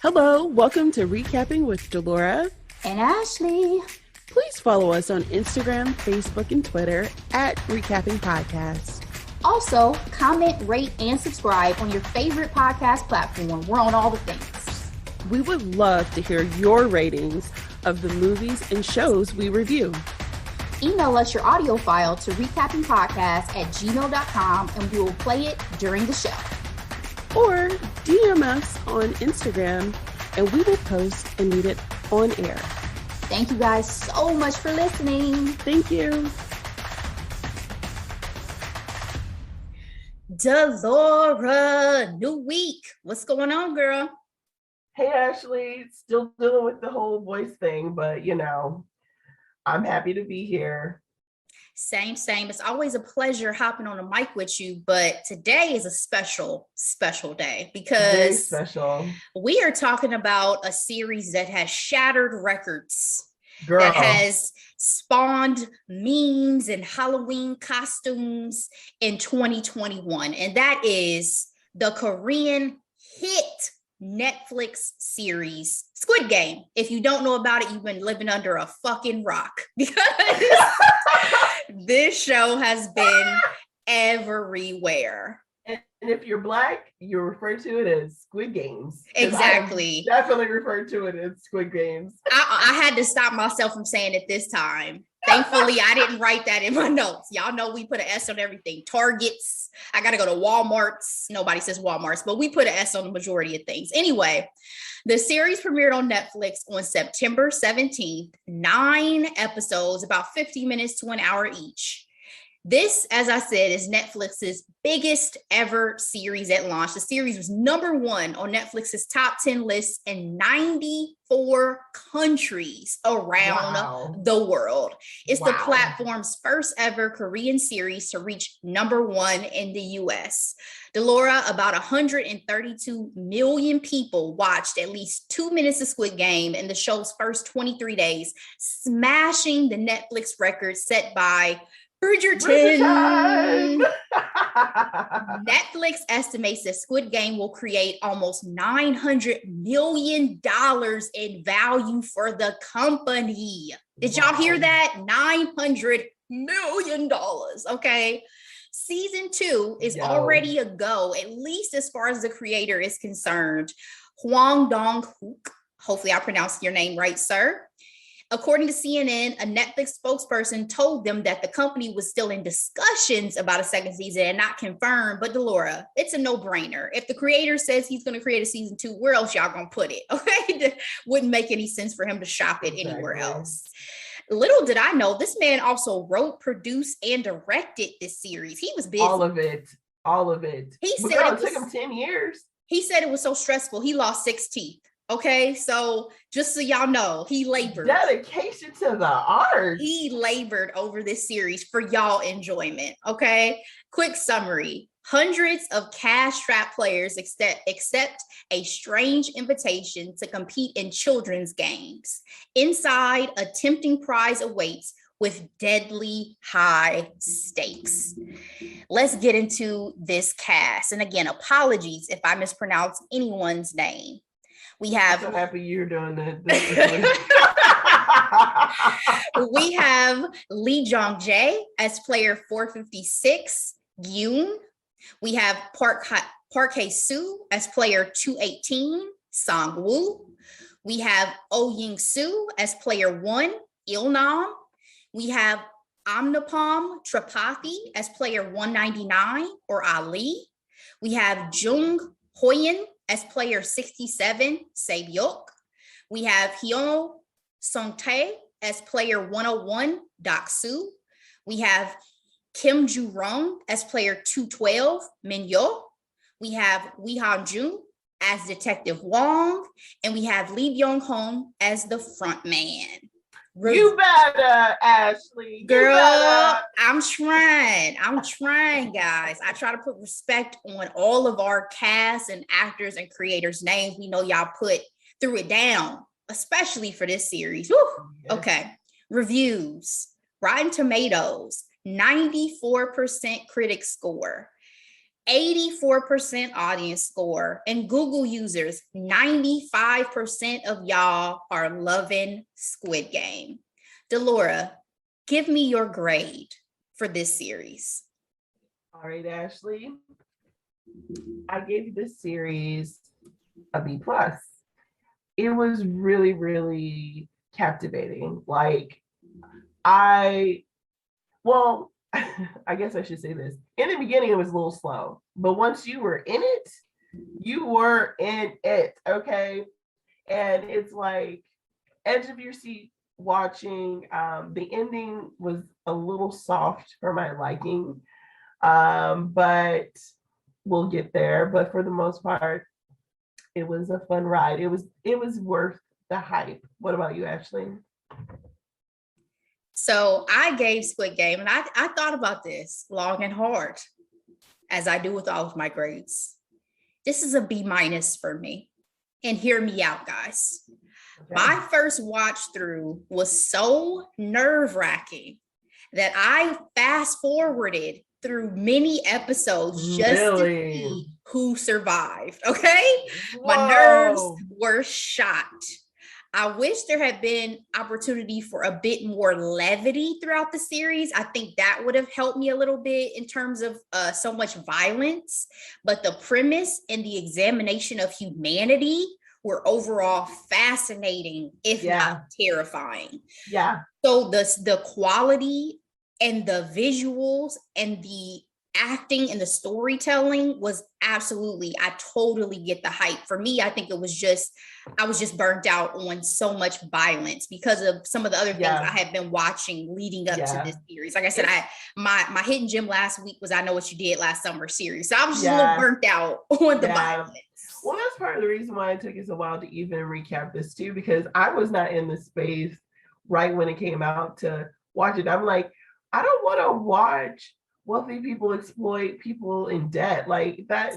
Hello, welcome to Recapping with Delora and Ashley. Please follow us on Instagram, Facebook, and Twitter at Recapping Podcast. Also, comment, rate, and subscribe on your favorite podcast platform. We're on all the things. We would love to hear your ratings of the movies and shows we review. Email us your audio file to recappingpodcast@gmail.com and we will play it during the show. Or DM us on Instagram and we will post and read it on air. Thank you guys so much for listening. Thank you. Delora, new week. What's going on, girl? Hey, Ashley. Still dealing with the whole voice thing, but I'm happy to be here. Same. It's always a pleasure hopping on a mic with you, but today is a special day because very special. We are talking about a series that has shattered records, Girl. That has spawned memes and Halloween costumes in 2021, and that is the Korean hit Netflix series Squid Game. If you don't know about it, you've been living under a fucking rock because this show has been everywhere. And if you're Black, you refer to it as Squid Games. Exactly. I definitely refer to it as Squid Games. I had to stop myself from saying it this time. Thankfully, I didn't write that in my notes. Y'all know we put an S on everything. Targets. I got to go to Walmart's. Nobody says Walmart's, but we put an S on the majority of things. Anyway, the series premiered on Netflix on September 17th. 9 episodes, about 50 minutes to an hour each. This, as I said, is Netflix's biggest ever series at launch. The series was #1 on Netflix's top 10 list in 94 countries around the world. It's the platform's first ever Korean series to reach #1 in the US. Delora, about 132 million people watched at least 2 minutes of Squid Game in the show's first 23 days, smashing the Netflix record set by Bridgerton. Netflix estimates that Squid Game will create almost $900 million in value for the company. Did y'all hear that? $900 million. Okay. Season 2 is already a go, at least as far as the creator is concerned. Hwang Dong-hook. Hopefully I pronounced your name right, sir. According to CNN, a Netflix spokesperson told them that the company was still in discussions about a second season and not confirmed. But Delora, it's a no-brainer. If the creator says he's going to create a season 2, where else y'all going to put it? Okay, wouldn't make any sense for him to shop it anywhere else. Little did I know, this man also wrote, produced, and directed this series. He was busy. All of it. He said it took him 10 years. He said it was so stressful. He lost 6 teeth. Okay, so just so y'all know, he labored. Dedication to the art. He labored over this series for y'all enjoyment. Okay, quick summary. Hundreds of cash-strapped players accept a strange invitation to compete in children's games. Inside, a tempting prize awaits with deadly high stakes. Let's get into this cast. And again, apologies if I mispronounce anyone's name. We have. I'm so happy you're doing that. We have Lee Jong-jae as player 456, Yoon. We have Park Hae-soo as player 218, Sang-woo. We have Oh Ying-soo as player 1, Il-nam. We have Amnapam Tripathi as player 199, or Ali. We have Jung Hoyen as player 67, Se-byuk. We have Hyun Sung-tae as player 101, Dak-soo. We have Kim Joo-rung as player 212, Min-yo. We have Lee Han-jun as Detective Wong. And we have Lee Byung-hun as the front man. You better, Ashley. Girl, better. I'm trying, guys. I try to put respect on all of our cast and actors and creators' names. We know y'all threw it down, especially for this series. Woo. Yes. Okay. Reviews. Rotten Tomatoes, 94% critic score. 84% audience score, and Google users, 95% of y'all are loving Squid Game. Delora, give me your grade for this series. All right, Ashley. I gave this series a B+. It was really, really captivating. Like, I guess I should say this. In the beginning, it was a little slow, but once you were in it, you were in it, okay? And it's like edge of your seat watching. The ending was a little soft for my liking, but we'll get there. But for the most part, it was a fun ride. It was worth the hype. What about you, Ashley? So I gave Squid Game, and I thought about this long and hard, as I do with all of my grades. This is a B- for me. And hear me out, guys. Okay. My first watch through was so nerve-wracking that I fast forwarded through many episodes just to see who survived. Okay. Whoa. My nerves were shot. I wish there had been opportunity for a bit more levity throughout the series. I think that would have helped me a little bit in terms of so much violence, but the premise and the examination of humanity were overall fascinating, if not terrifying. Yeah. So the quality and the visuals and the acting and the storytelling was absolutely, I totally get the hype. For me, I think I was just burnt out on so much violence because of some of the other things I had been watching leading up to this series. Like I said, my hidden gem last week was I Know What You Did Last Summer series. So I was just a little burnt out on the violence. Well, that's part of the reason why it took us a while to even recap this too, because I was not in the space right when it came out to watch it. I'm like, I don't want to watch wealthy people exploit people in debt like that.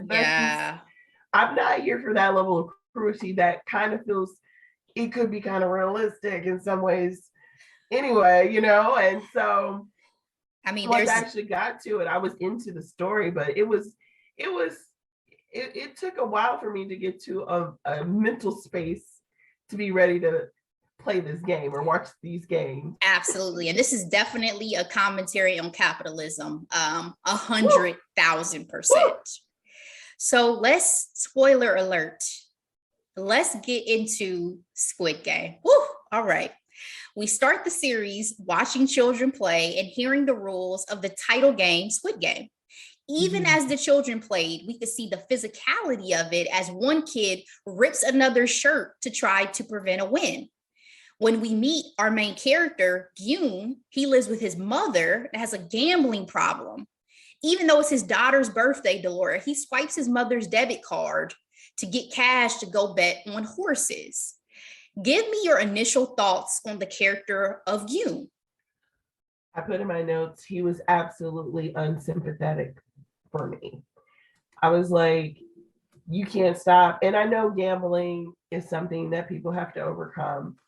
I'm not here for that level of cruelty. That kind of feels, it could be kind of realistic in some ways anyway, you know? And so, I mean, once I actually got to it, I was into the story, but it took a while for me to get to a mental space to be ready to play this game or watch these games. Absolutely. And this is definitely a commentary on capitalism, 100,000%. So let's, spoiler alert, let's get into Squid Game. Woo! All right. We start the series watching children play and hearing the rules of the title game, Squid Game. Even as the children played, we could see the physicality of it as one kid rips another's shirt to try to prevent a win. When we meet our main character, Yoon, he lives with his mother and has a gambling problem. Even though it's his daughter's birthday, Delora, he swipes his mother's debit card to get cash to go bet on horses. Give me your initial thoughts on the character of Yoon. I put in my notes, he was absolutely unsympathetic for me. I was like, you can't stop. And I know gambling is something that people have to overcome.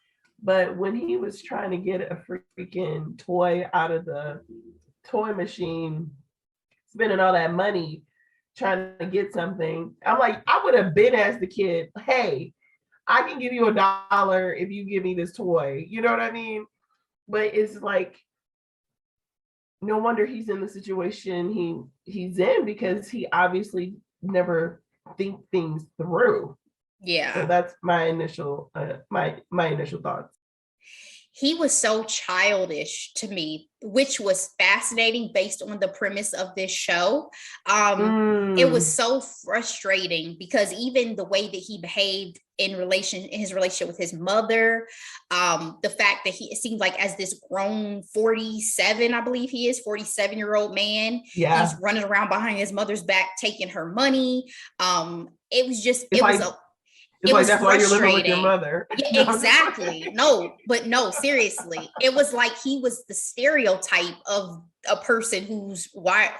But when he was trying to get a freaking toy out of the toy machine, spending all that money trying to get something, I'm like, I would have been asked the kid, hey, I can give you $1 if you give me this toy. You know what I mean? But it's like, no wonder he's in the situation he's in, because he obviously never think things through. Yeah. So that's my initial my initial thoughts. He was so childish to me, which was fascinating based on the premise of this show. It was so frustrating because even the way that he behaved in his relationship with his mother, the fact that it seemed like as this grown 47, I believe he is, 47-year-old man, he's running around behind his mother's back, taking her money. It was just, it was that's why you're living with your mother. Yeah, exactly. No, seriously. It was like he was the stereotype of a person who's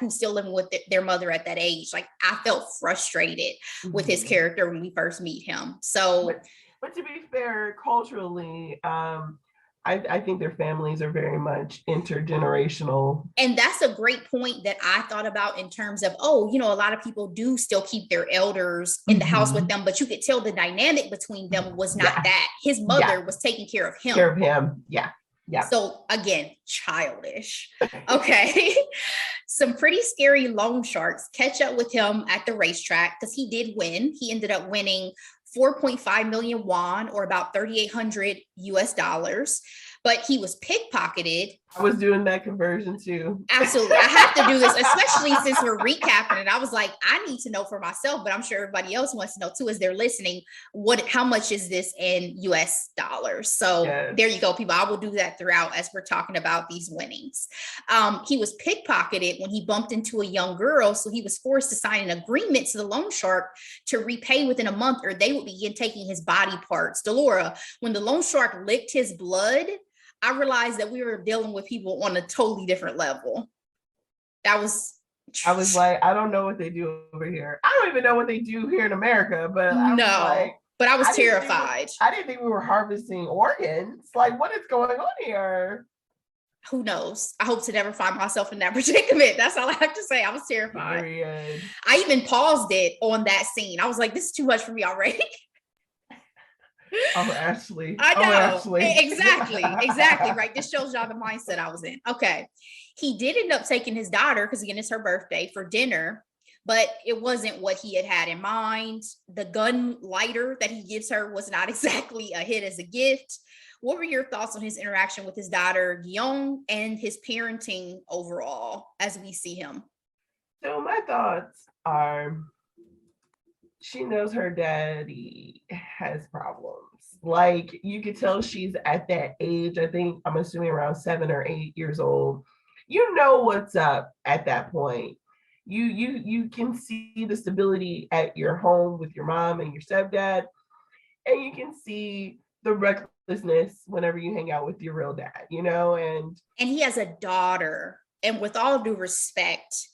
still living with their mother at that age. Like, I felt frustrated with his character when we first meet him. So, but to be fair, culturally, I I think their families are very much intergenerational. And that's a great point that I thought about in terms of, a lot of people do still keep their elders in the house with them, but you could tell the dynamic between them was not that. His mother was taking care of him. Yeah. Yeah. So again, childish. Okay. Some pretty scary loan sharks catch up with him at the racetrack because he did win. He ended up winning 4.5 million won, or about 3,800 US dollars. But he was pickpocketed. I was doing that conversion too. Absolutely. I have to do this, especially since we're recapping it. I was like, I need to know for myself, but I'm sure everybody else wants to know too as they're listening. How much is this in US dollars? So There you go, people. I will do that throughout as we're talking about these winnings. He was pickpocketed when he bumped into a young girl. So he was forced to sign an agreement to the loan shark to repay within a month, or they would begin taking his body parts. Delora, when the loan shark licked his blood, I realized that we were dealing with people on a totally different level. I was like, I don't know what they do over here. I don't even know what they do here in America, but but I was terrified. I didn't think we were harvesting organs. Like, what is going on here? Who knows? I hope to never find myself in that predicament. That's all I have to say. I was terrified. Period. I even paused it on that scene. I was like, this is too much for me already. Oh, Ashley. I know. Ashley. Exactly. Right. This shows y'all the mindset I was in. Okay. He did end up taking his daughter, because again, it's her birthday, for dinner, but it wasn't what he had in mind. The gun lighter that he gives her was not exactly a hit as a gift. What were your thoughts on his interaction with his daughter, Guillaume, and his parenting overall as we see him? So my thoughts are, she knows her daddy has problems. Like, you could tell she's at that age. I think, I'm assuming around 7 or 8 years old. You know what's up at that point. You can see the stability at your home with your mom and your stepdad, and you can see the recklessness whenever you hang out with your real dad, and he has a daughter. And with all due respect,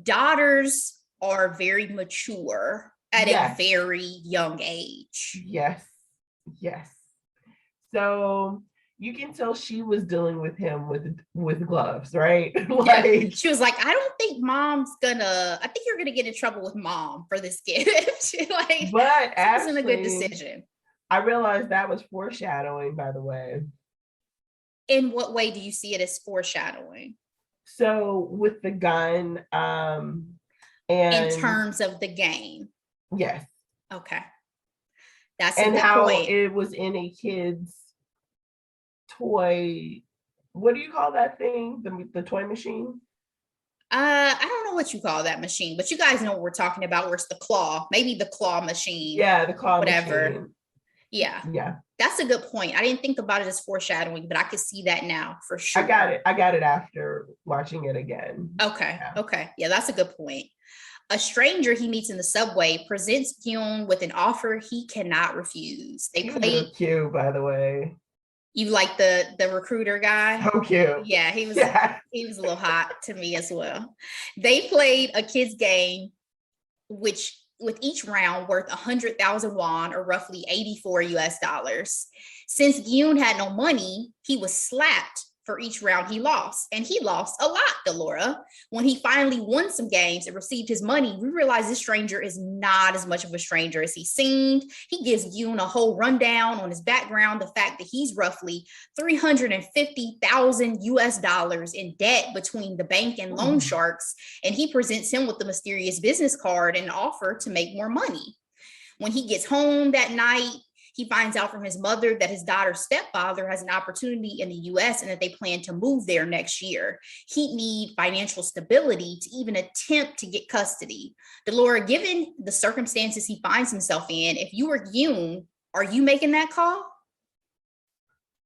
daughters are very mature at a very young age. Yes. So you can tell she was dealing with him with gloves, right? She was like, I don't think I think you're gonna get in trouble with mom for this gift. But it wasn't a good decision. I realized that was foreshadowing, by the way. In what way do you see it as foreshadowing? So with the gun, and in terms of the game. Yes. Okay. That's and how point. It was in a kid's toy. What do you call that thing? The toy machine? I don't know what you call that machine, but you guys know what we're talking about, where it's the claw, maybe the claw machine. Yeah, the claw whatever. Machine. Yeah. That's a good point. I didn't think about it as foreshadowing, but I could see that now for sure. I got it after watching it again. Okay. Yeah, that's a good point. A stranger he meets in the subway presents Gyun with an offer he cannot refuse. They played cute, by the way. You like the recruiter guy? So cute. Yeah, he was a little hot to me as well. They played a kids game, which with each round worth 100,000 won, or roughly 84 US dollars. Since Gyun had no money, he was slapped for each round he lost. And he lost a lot, Delora. When he finally won some games and received his money, we realized this stranger is not as much of a stranger as he seemed. He gives Yoon a whole rundown on his background, the fact that he's roughly 350,000 US dollars in debt between the bank and loan sharks. And he presents him with the mysterious business card and an offer to make more money. When he gets home that night, he finds out from his mother that his daughter's stepfather has an opportunity in the US and that they plan to move there next year. He'd need financial stability to even attempt to get custody. Delora, given the circumstances he finds himself in, if you were Yoon, are you making that call?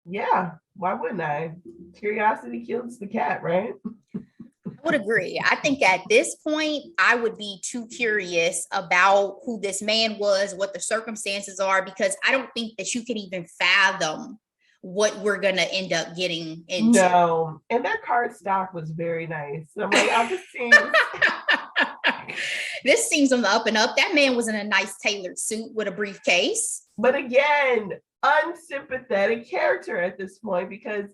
Yeah, why wouldn't I? Curiosity kills the cat, right? I would agree. I think at this point, I would be too curious about who this man was, what the circumstances are, because I don't think that you can even fathom what we're going to end up getting into. No, and that card stock was very nice. I'm like, I've just seen. This seems on the up and up. That man was in a nice tailored suit with a briefcase. But again, unsympathetic character at this point, because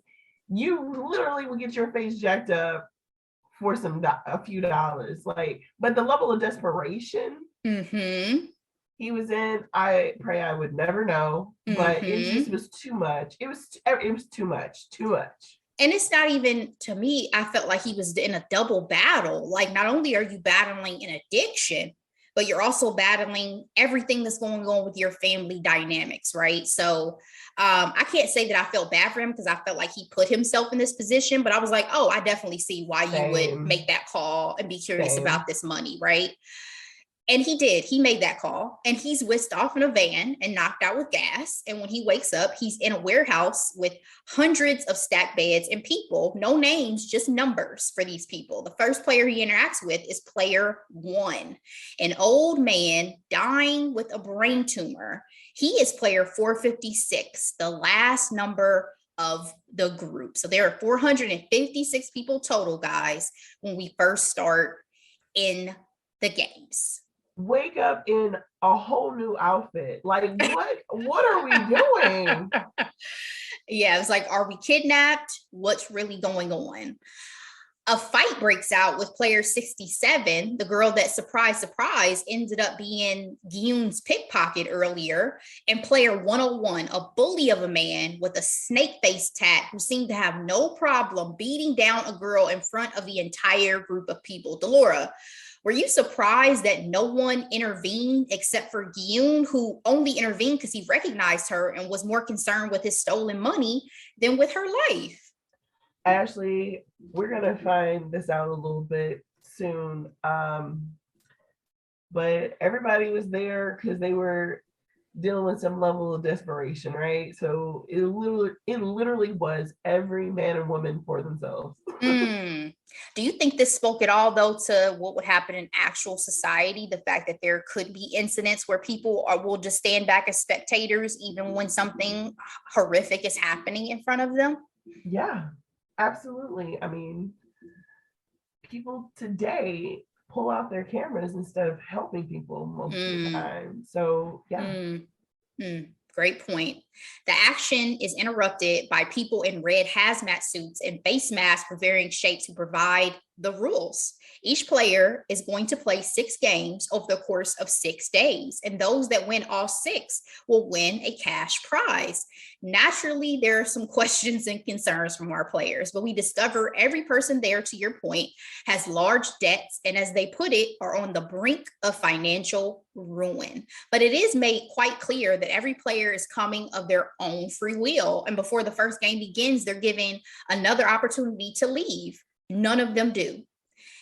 you literally will get your face jacked up for a few dollars. Like, but the level of desperation he was in, I pray I would never know. But it just was too much. It was too much. And it's not even, to me, I felt like he was in a double battle. Like, not only are you battling an addiction, but you're also battling everything that's going on with your family dynamics, right? So I can't say that I felt bad for him because I felt like he put himself in this position, but I was like, oh, I definitely see why you would make that call and be curious about this money, right? And he did. He made that call, and he's whisked off in a van and knocked out with gas. And when he wakes up, he's in a warehouse with hundreds of stacked beds and people, no names, just numbers for these people. The first player he interacts with is player 1, an old man dying with a brain tumor. He is player 456, the last number of the group. So there are 456 people total, guys, when we first start in the games. Wake up in a whole new outfit. Like, what are we doing? Yeah, it's like, are we kidnapped? What's really going on? A fight breaks out with player 67, the girl that, surprise, ended up being Gyun's pickpocket earlier, and player 101, a bully of a man with a snake face tat who seemed to have no problem beating down a girl in front of the entire group of people. Delora, were you surprised that no one intervened except for Gyun, who only intervened because he recognized her and was more concerned with his stolen money than with her life? Ashley, we're going to find this out a little bit soon. But everybody was there because they were dealing with some level of desperation, right? So it literally was every man and woman for themselves. Do you think this spoke at all, though, to what would happen in actual society? The fact that there could be incidents where people will just stand back as spectators, even when something horrific is happening in front of them? Yeah, absolutely. I mean, people today pull out their cameras instead of helping people most of the time. So, yeah. Great point. The action is interrupted by people in red hazmat suits and face masks of varying shapes who provide the rules. Each player is going to play 6 games over the course of 6 days, and those that win all 6 will win a cash prize. Naturally, there are some questions and concerns from our players, but we discover every person there, to your point, has large debts, and as they put it, are on the brink of financial ruin. But it is made quite clear that every player is coming of their own free will, and before the first game begins, they're given another opportunity to leave. None of them do.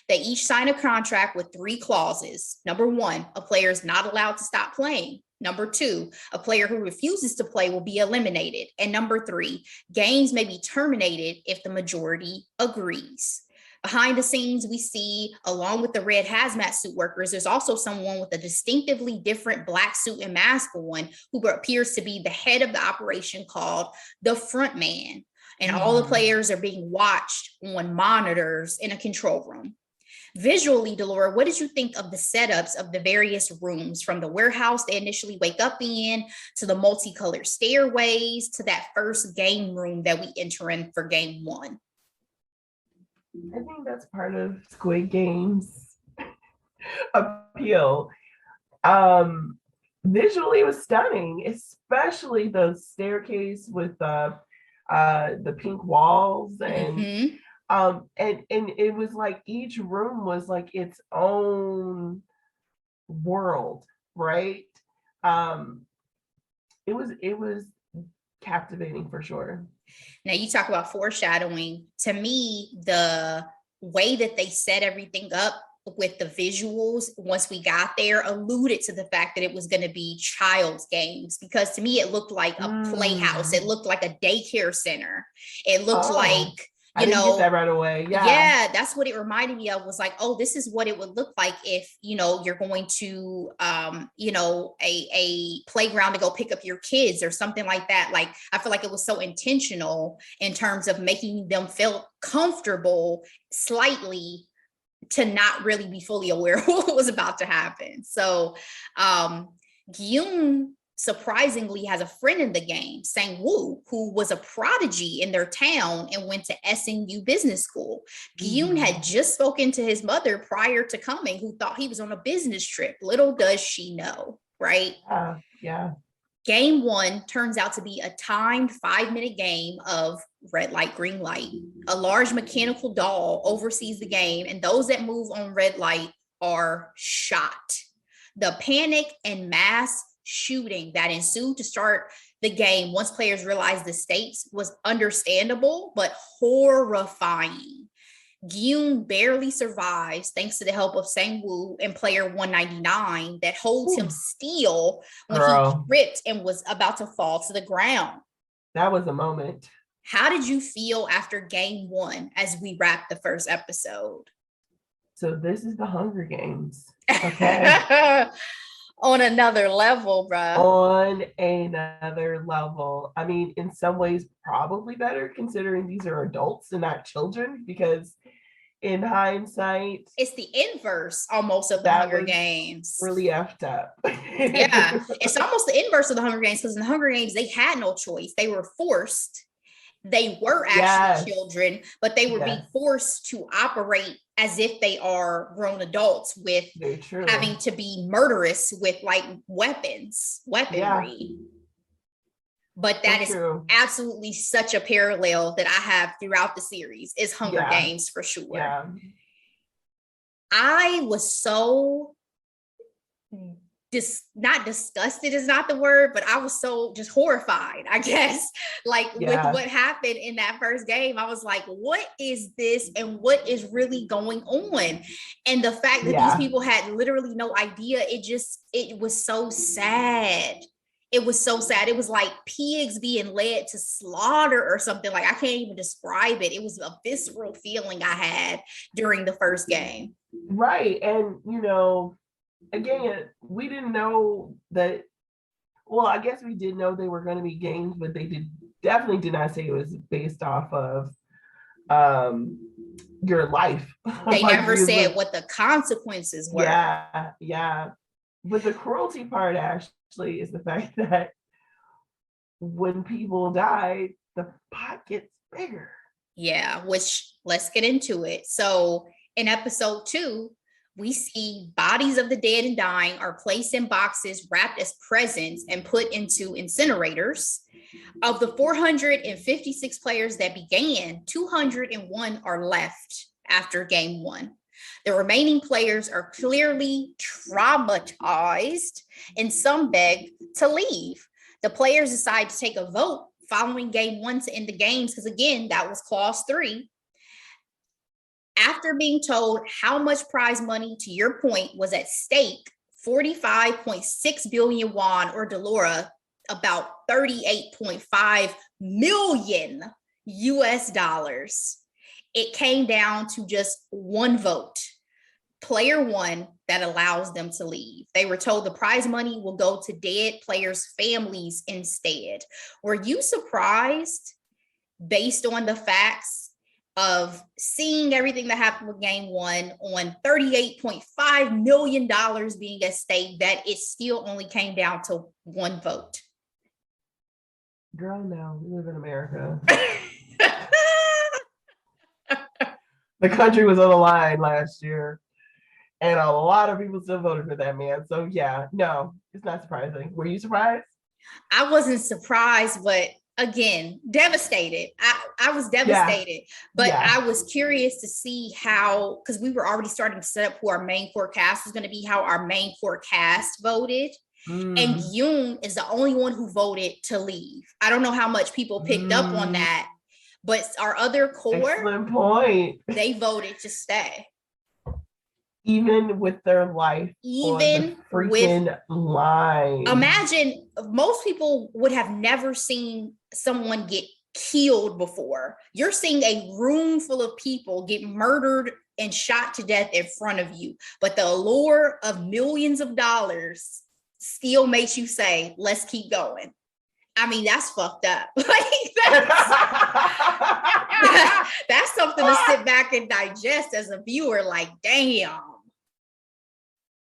They each sign a contract with 3 clauses. Number 1, a player is not allowed to stop playing. Number 2, a player who refuses to play will be eliminated. And number 3, games may be terminated if the majority agrees. Behind the scenes, we see, along with the red hazmat suit workers, there's also someone with a distinctively different black suit and mask on who appears to be the head of the operation, called the front man. And all the players are being watched on monitors in a control room. Visually, Delora, what did you think of the setups of the various rooms, from the warehouse they initially wake up in, to the multicolored stairways, to that first game room that we enter in for game 1? I think that's part of Squid Game's appeal. Visually, it was stunning, especially the staircase with the pink walls, and it was like each room was like its own world, right? It was captivating for sure. Now, you talk about foreshadowing. To me, the way that they set everything up with the visuals once we got there alluded to the fact that it was going to be child's games, because to me it looked like a playhouse. It looked like a daycare center. It looked like, I didn't get that right away. Yeah, that's what it reminded me of. Was like, oh, this is what it would look like if, you're going to, a playground to go pick up your kids or something like that. Like, I feel like it was so intentional in terms of making them feel comfortable, slightly to not really be fully aware of what was about to happen. So Gyun surprisingly has a friend in the game, Sang-woo, who was a prodigy in their town and went to SNU business school. Gyun had just spoken to his mother prior to coming, who thought he was on a business trip. Little does she know, right? Yeah. Game 1 turns out to be a timed 5-minute game of red light, green light. A large mechanical doll oversees the game, and those that move on red light are shot. The panic and mass shooting that ensued to start the game once players realized the stakes was understandable, but horrifying. Gyun barely survives thanks to the help of Sang-woo and player 199 that holds him still when he tripped and was about to fall to the ground. That was a moment. How did you feel after game 1 as we wrap the first episode? So this is the Hunger Games. Okay. On another level, bro. On another level. I mean, in some ways, probably better considering these are adults and not children, because in hindsight, it's the inverse almost of the Hunger Games. Really effed up. Yeah, it's almost the inverse of the Hunger Games, because in the Hunger Games, they had no choice. They were forced. They were actually children, but they were being forced to operate as if they are grown adults, with having to be murderous with like weaponry. Yeah. But that is absolutely such a parallel that I have throughout the series is Hunger Games for sure. Yeah. I was so not disgusted is not the word, but I was so just horrified, I guess, like with what happened in that first game. I was like, what is this and what is really going on? And the fact that these people had literally no idea, it was so sad. It was so sad. It was like pigs being led to slaughter or something. Like, I can't even describe it. It was a visceral feeling I had during the first game. Right. And, again, we didn't know that. Well, I guess we did know they were going to be games, but they definitely did not say it was based off of your life. They never said what the consequences were. Yeah. But the cruelty part actually is the fact that when people die, the pot gets bigger. Yeah, which let's get into it. So in episode 2, we see bodies of the dead and dying are placed in boxes wrapped as presents and put into incinerators. Of the 456 players that began, 201 are left after game 1. The remaining players are clearly traumatized, and some beg to leave. The players decide to take a vote following game 1 to end the games, because again, that was clause 3. After being told how much prize money, to your point, was at stake, 45.6 billion won, or Delora, about 38.5 million US dollars. It came down to just one vote, player 1, that allows them to leave. They were told the prize money will go to dead players' families instead. Were you surprised, based on the facts of seeing everything that happened with game 1 on $38.5 million being at stake, that it still only came down to one vote? Girl, no, we live in America. The country was on the line last year, and a lot of people still voted for that man. So yeah, no, it's not surprising. Were you surprised? I wasn't surprised, but again, devastated. I was devastated, but I was curious to see how, because we were already starting to set up who our main core cast was going to be, how our main core cast voted. And Yoon is the only one who voted to leave. I don't know how much people picked up on that, but our other core, excellent point, they voted to stay. Even with their life on the freaking line. Imagine, most people would have never seen someone get killed before. You're seeing a room full of people get murdered and shot to death in front of you. But the allure of millions of dollars still makes you say, let's keep going. I mean, that's fucked up. That's something to sit back and digest as a viewer. Like, damn,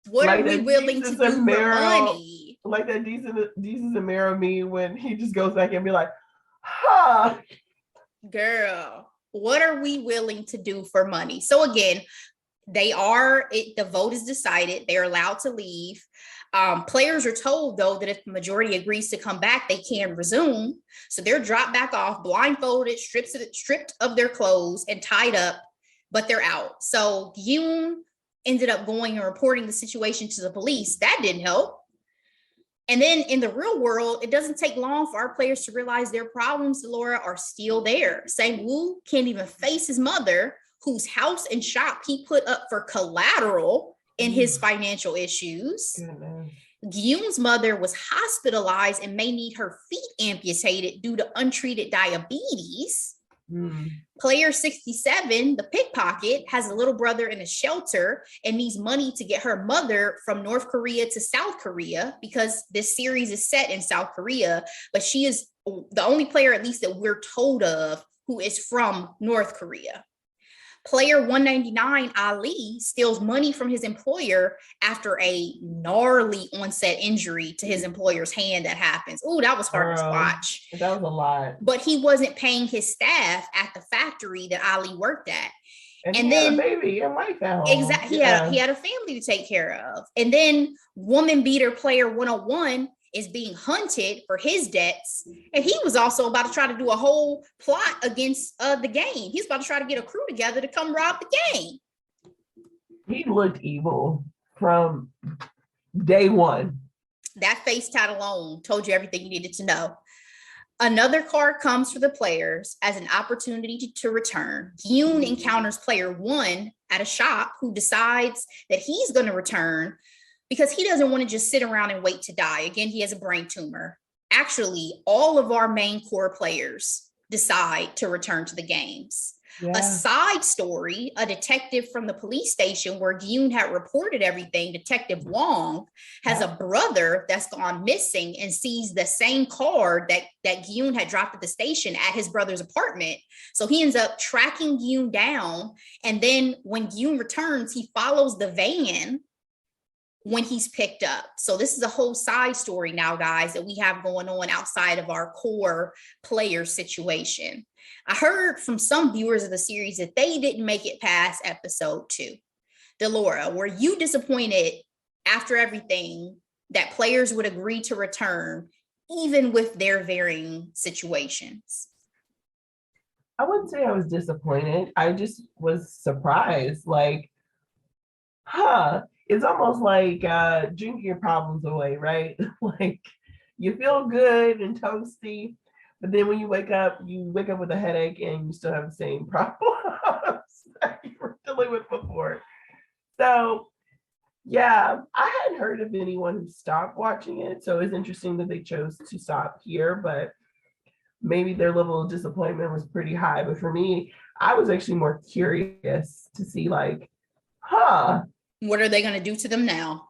what like are we willing to do for money? Like that decent and Mero meme when he just goes back and be like, huh. Girl, what are we willing to do for money? So again, the vote is decided. They're allowed to leave. Players are told, though, that if the majority agrees to come back, they can resume. So they're dropped back off, blindfolded, stripped of their clothes, and tied up, but they're out. So Yoon ended up going and reporting the situation to the police. That didn't help. And then in the real world, it doesn't take long for our players to realize their problems, Laura, are still there. Sang-woo can't even face his mother, whose house and shop he put up for collateral in his financial issues. Gyun's mother was hospitalized and may need her feet amputated due to untreated diabetes. Player 67, the pickpocket, has a little brother in a shelter and needs money to get her mother from North Korea to South Korea, because this series is set in South Korea, but she is the only player, at least that we're told of, who is from North Korea. Player 199, Ali, steals money from his employer after a gnarly onset injury to his employer's hand that happens. Oh, that was hard to watch. That was a lot. But he wasn't paying his staff at the factory that Ali worked at. And then had a baby and wife at home. Exactly. He had a family to take care of. And then woman beater player 101 is being hunted for his debts. And he was also about to try to do a whole plot against the game. He's about to try to get a crew together to come rob the game. He looked evil from day one. That face tat alone told you everything you needed to know. Another card comes for the players as an opportunity to return. Yoon encounters player 1 at a shop who decides that he's going to return because he doesn't want to just sit around and wait to die. Again, he has a brain tumor. Actually, all of our main core players decide to return to the games. Yeah. A side story, a detective from the police station where Yoon had reported everything, Detective Wong, has a brother that's gone missing and sees the same card that Yoon had dropped at the station at his brother's apartment. So he ends up tracking Yoon down. And then when Yoon returns, he follows the van when he's picked up. So this is a whole side story now, guys, that we have going on outside of our core player situation. I heard from some viewers of the series that they didn't make it past episode 2. Delora, were you disappointed after everything that players would agree to return, even with their varying situations? I wouldn't say I was disappointed. I just was surprised. Like, it's almost like drinking your problems away, right? Like, you feel good and toasty, but then when you wake up with a headache and you still have the same problems that you were dealing with before. So, yeah, I hadn't heard of anyone who stopped watching it. So it's interesting that they chose to stop here, but maybe their level of disappointment was pretty high. But for me, I was actually more curious to see, like, what are they going to do to them now?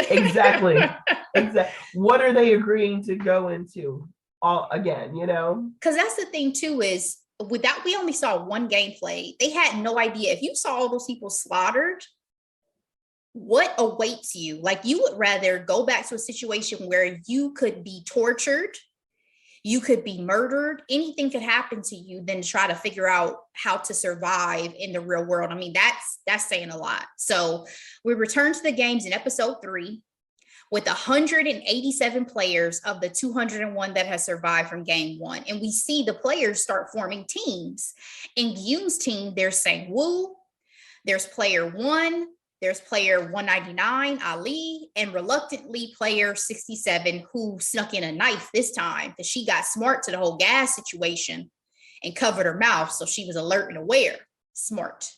Exactly. What are they agreeing to go into all again, you know? Because that's the thing too, is without, we only saw one gameplay. They had no idea. If you saw all those people slaughtered, what awaits you? Like, you would rather go back to a situation where you could be tortured, you could be murdered, anything could happen to you, than to try to figure out how to survive in the real world. I mean, that's saying a lot. So we return to the games in episode 3 with 187 players of the 201 that has survived from game 1. And we see the players start forming teams. In Yoon's team, there's Sang-woo, there's player 1, there's player 199, Ali, and reluctantly player 67, who snuck in a knife this time because she got smart to the whole gas situation and covered her mouth. So she was alert and aware. Smart.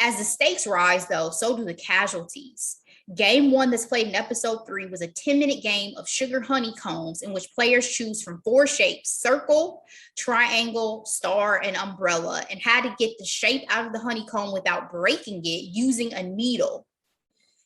As the stakes rise, though, so do the casualties. Game 1 that's played in episode 3 was a 10-minute game of sugar honeycombs in which players choose from 4 shapes: circle, triangle, star, and umbrella, and had to get the shape out of the honeycomb without breaking it using a needle.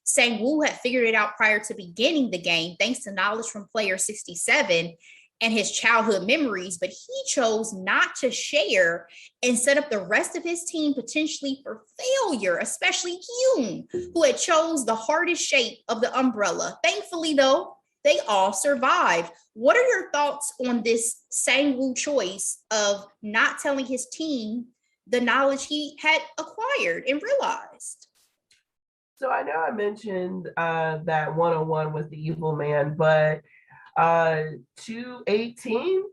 Sang-woo had figured it out prior to beginning the game thanks to knowledge from player 67, and his childhood memories, but he chose not to share and set up the rest of his team potentially for failure, especially Yoon, who had chose the hardest shape of the umbrella. Thankfully, though, they all survived. What are your thoughts on this Sang-woo choice of not telling his team the knowledge he had acquired and realized? So I know I mentioned that 101 was the evil man, but 218,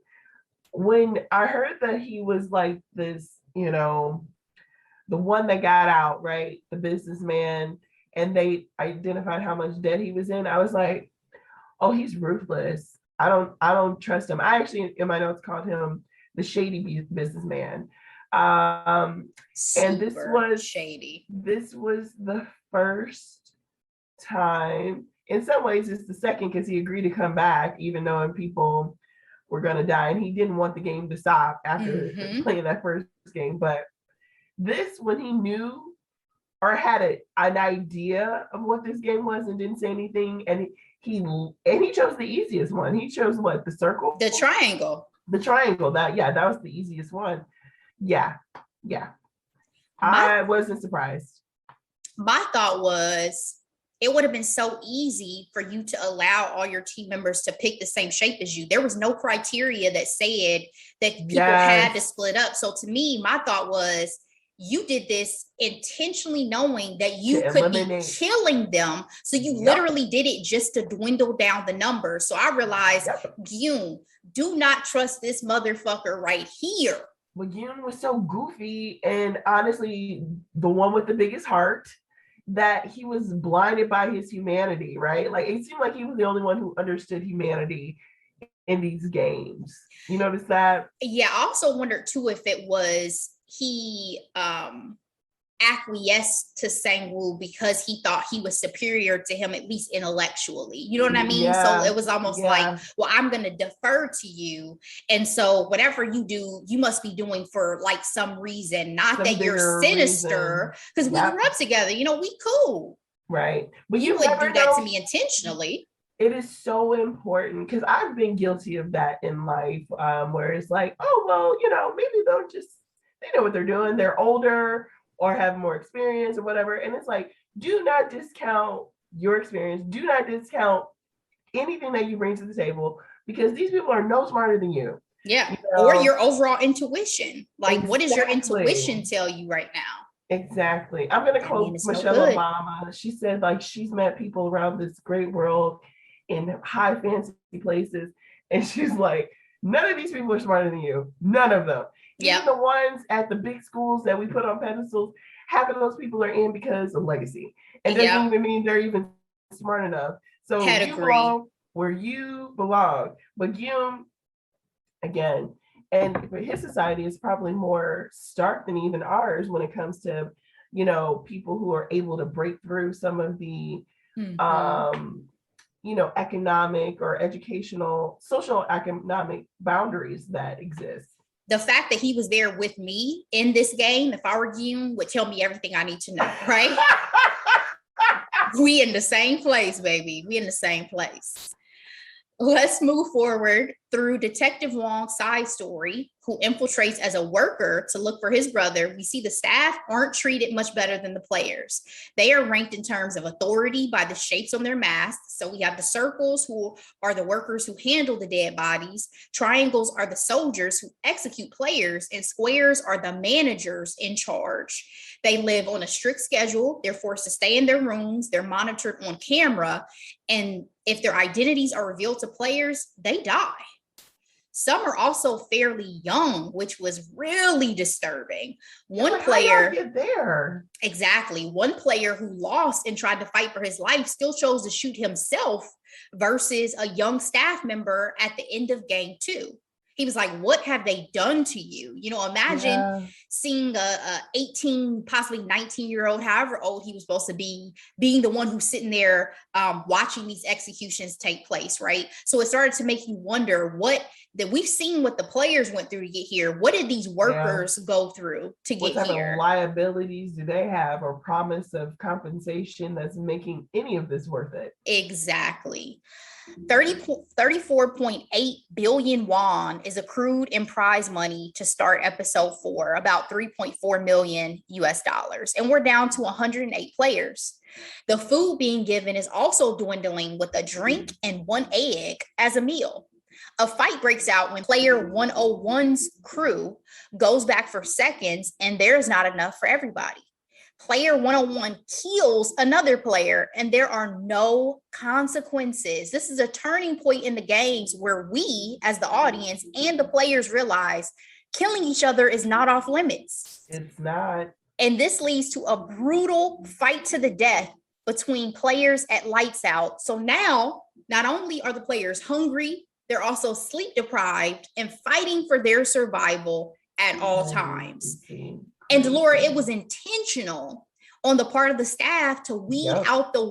when I heard that he was like this, you know, the one that got out, right? The businessman, and they identified how much debt he was in. I was like, oh, he's ruthless. I don't trust him. I actually in my notes called him the shady businessman. And this was shady. This was the first time. In some ways, it's the second because he agreed to come back, even though people were going to die, and he didn't want the game to stop after playing that first game. But this, when he knew or had an idea of what this game was and didn't say anything, and he chose the easiest one. He chose what? The circle? The triangle. The triangle. That was the easiest one. Yeah. I wasn't surprised. My thought was it would have been so easy for you to allow all your team members to pick the same shape as you. There was no criteria that said that people had to split up. So to me, my thought was you did this intentionally knowing that you could be killing them. So you literally did it just to dwindle down the numbers. So I realized, Yoon, do not trust this motherfucker right here. But Yoon was so goofy, and honestly, the one with the biggest heart, that he was blinded by his humanity, right? Like, it seemed like he was the only one who understood humanity in these games. You notice that? Yeah, I also wondered too if it was he acquiesced to Sang-woo because he thought he was superior to him, at least intellectually. You know what I mean? Yeah, so it was almost like, well, I'm going to defer to you. And so whatever you do, you must be doing for like some reason, not that you're sinister, because we grew up together. You know, we cool. Right. But you wouldn't do that to me intentionally. It is so important because I've been guilty of that in life, where it's like, oh, well, you know, maybe they know what they're doing. They're older or have more experience or whatever. And it's like, do not discount your experience. Do not discount anything that you bring to the table, because these people are no smarter than you. Yeah. You know? Or your overall intuition. Like, what does your intuition tell you right now? Exactly. I'm going to quote Michelle Obama. She said, like, she's met people around this great world in high fancy places. And she's like, none of these people are smarter than you. None of them. Even the ones at the big schools that we put on pedestals, half of those people are in because of legacy. It doesn't even mean they're even smart enough. So you belong where you belong. But Yoon, again, and his society is probably more stark than even ours when it comes to, you know, people who are able to break through some of the you know, economic or educational, social economic boundaries that exist. The fact that he was there with me in this game, if I were Yoon, would tell me everything I need to know, right? We in the same place, baby. We in the same place. Let's move forward through Detective Wong's side story, who infiltrates as a worker to look for his brother. We see the staff aren't treated much better than the players. They are ranked in terms of authority by the shapes on their masks. So we have the circles, who are the workers who handle the dead bodies. Triangles are the soldiers who execute players, and squares are the managers in charge. They live on a strict schedule. They're forced to stay in their rooms. They're monitored on camera. And if their identities are revealed to players, they die. Some are also fairly young, which was really disturbing. One player get there. Exactly. One player who lost and tried to fight for his life still chose to shoot himself versus a young staff member at the end of game 2. He was like, what have they done to you? You know, imagine seeing a 18, possibly 19-year-old, however old he was supposed to be, being the one who's sitting there watching these executions take place, right? So it started to make you wonder that we've seen what the players went through to get here. What did these workers go through to get here? What type of liabilities do they have, or promise of compensation that's making any of this worth it? Exactly. 34.8 billion won is accrued in prize money to start episode 4, about 3.4 million US dollars. And we're down to 108 players. The food being given is also dwindling, with a drink and 1 egg as a meal. A fight breaks out when player 101's crew goes back for seconds, and there's not enough for everybody. Player 101 kills another player, and there are no consequences. This is a turning point in the games where we, as the audience and the players, realize killing each other is not off limits. It's not. And this leads to a brutal fight to the death between players at lights out. So now, not only are the players hungry, they're also sleep deprived and fighting for their survival at all times. And Delora, it was intentional on the part of the staff to weed out the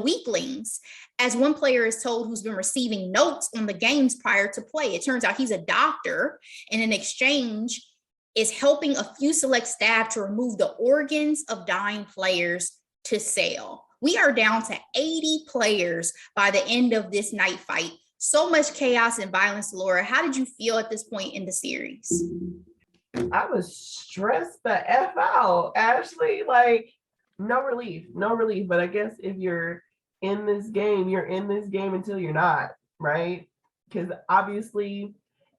weaklings, as one player is told who's been receiving notes on the games prior to play. It turns out he's a doctor, and in exchange is helping a few select staff to remove the organs of dying players to sell. We are down to 80 players by the end of this night fight. So much chaos and violence, Laura. How did you feel at this point in the series? I was stressed the F out, Ashley. Like, no relief. But I guess if you're in this game, you're in this game until you're not, right? Because obviously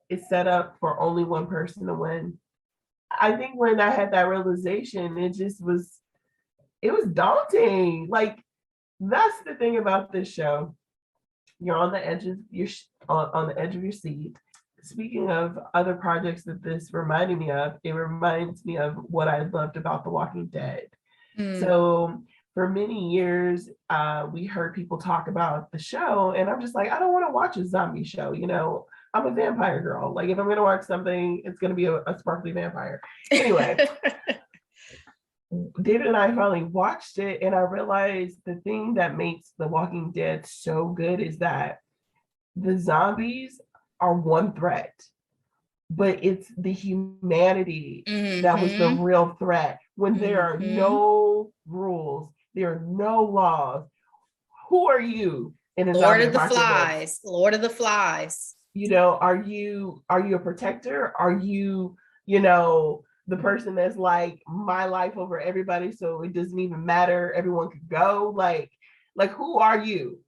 it's set up for only one person to win. I think when I had that realization, it was daunting. Like, that's the thing about this show. You're on the edge of on the edge of your seat. Speaking of other projects that this reminded me of, it reminds me of what I loved about The Walking Dead. So for many years, we heard people talk about the show, and I'm just like, I don't want to watch a zombie show. You know, I'm a vampire girl. Like, if I'm going to watch something, it's going to be a sparkly vampire. Anyway, David and I finally watched it, and I realized the thing that makes The Walking Dead so good is that the zombies are one threat, but it's the humanity that was the real threat. When there are no rules, there are no laws. Who are you in a Lord zombie of the apocalypse? Flies? Lord of the Flies. You know, are you a protector? Are you, the person that's like, my life over everybody, so it doesn't even matter, everyone could go? Like who are you?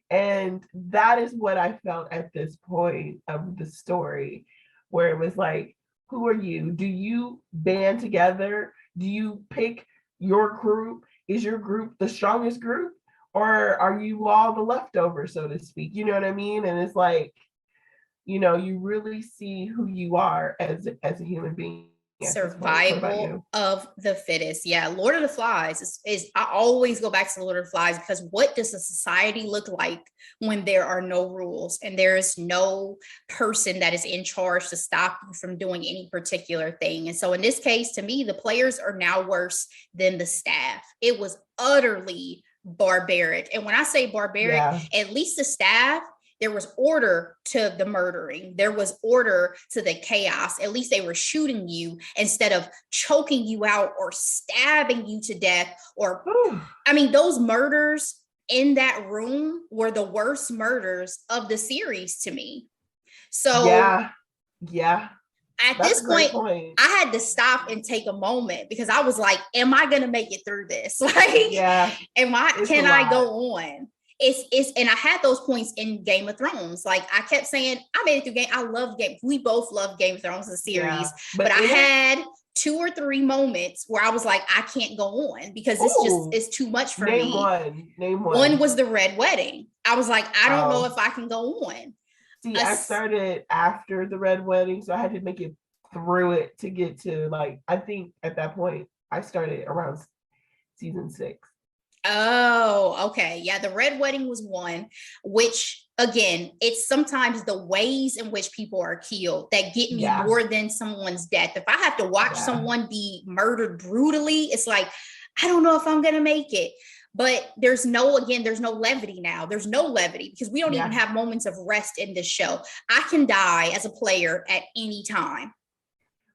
And that is what I felt at this point of the story, where it was like, who are you? Do you band together? Do you pick your group? Is your group the strongest group? Or are you all the leftovers, so to speak? You know what I mean? And it's like, you really see who you are as a human being. Survival of the fittest. Yeah, Lord of the Flies is I always go back to Lord of the Flies, because what does a society look like when there are no rules and there is no person that is in charge to stop you from doing any particular thing? And so in this case, to me, the players are now worse than the staff. It was utterly barbaric. And when I say barbaric, at least the staff, there was order to the murdering. There was order to the chaos. At least they were shooting you instead of choking you out or stabbing you to death. Those murders in that room were the worst murders of the series to me. So yeah. At this point, I had to stop and take a moment, because I was like, am I going to make it through this? Like, can I go on? And I had those points in Game of Thrones. Like, I kept saying, I made it through Game. I love Game. We both love Game of Thrones, the series. But I had 2 or 3 moments where I was like, I can't go on, because it's too much for me. Name one. One was the Red Wedding. I was like, I don't know if I can go on. See, I started after the Red Wedding, so I had to make it through it to get to, like, I think at that point I started around season 6. Oh, okay. Yeah, the Red Wedding was one, which, again, it's sometimes the ways in which people are killed that get me more than someone's death. If I have to watch someone be murdered brutally, it's like, I don't know if I'm going to make it. But there's no levity now. There's no levity, because we don't even have moments of rest in this show. I can die as a player at any time.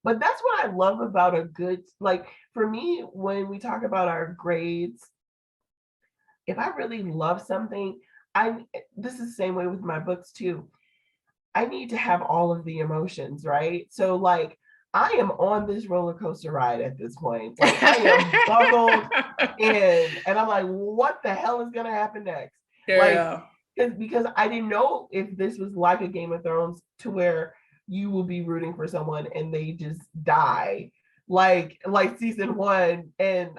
But that's what I love about a good, like, for me, when we talk about our grades, if I really love something, this is the same way with my books too. I need to have all of the emotions, right? So like I am on this roller coaster ride at this point. Like I am buckled in, and I'm like, what the hell is gonna happen next? Yeah. Like, because I didn't know if this was like a Game of Thrones to where you will be rooting for someone and they just die, like season 1, and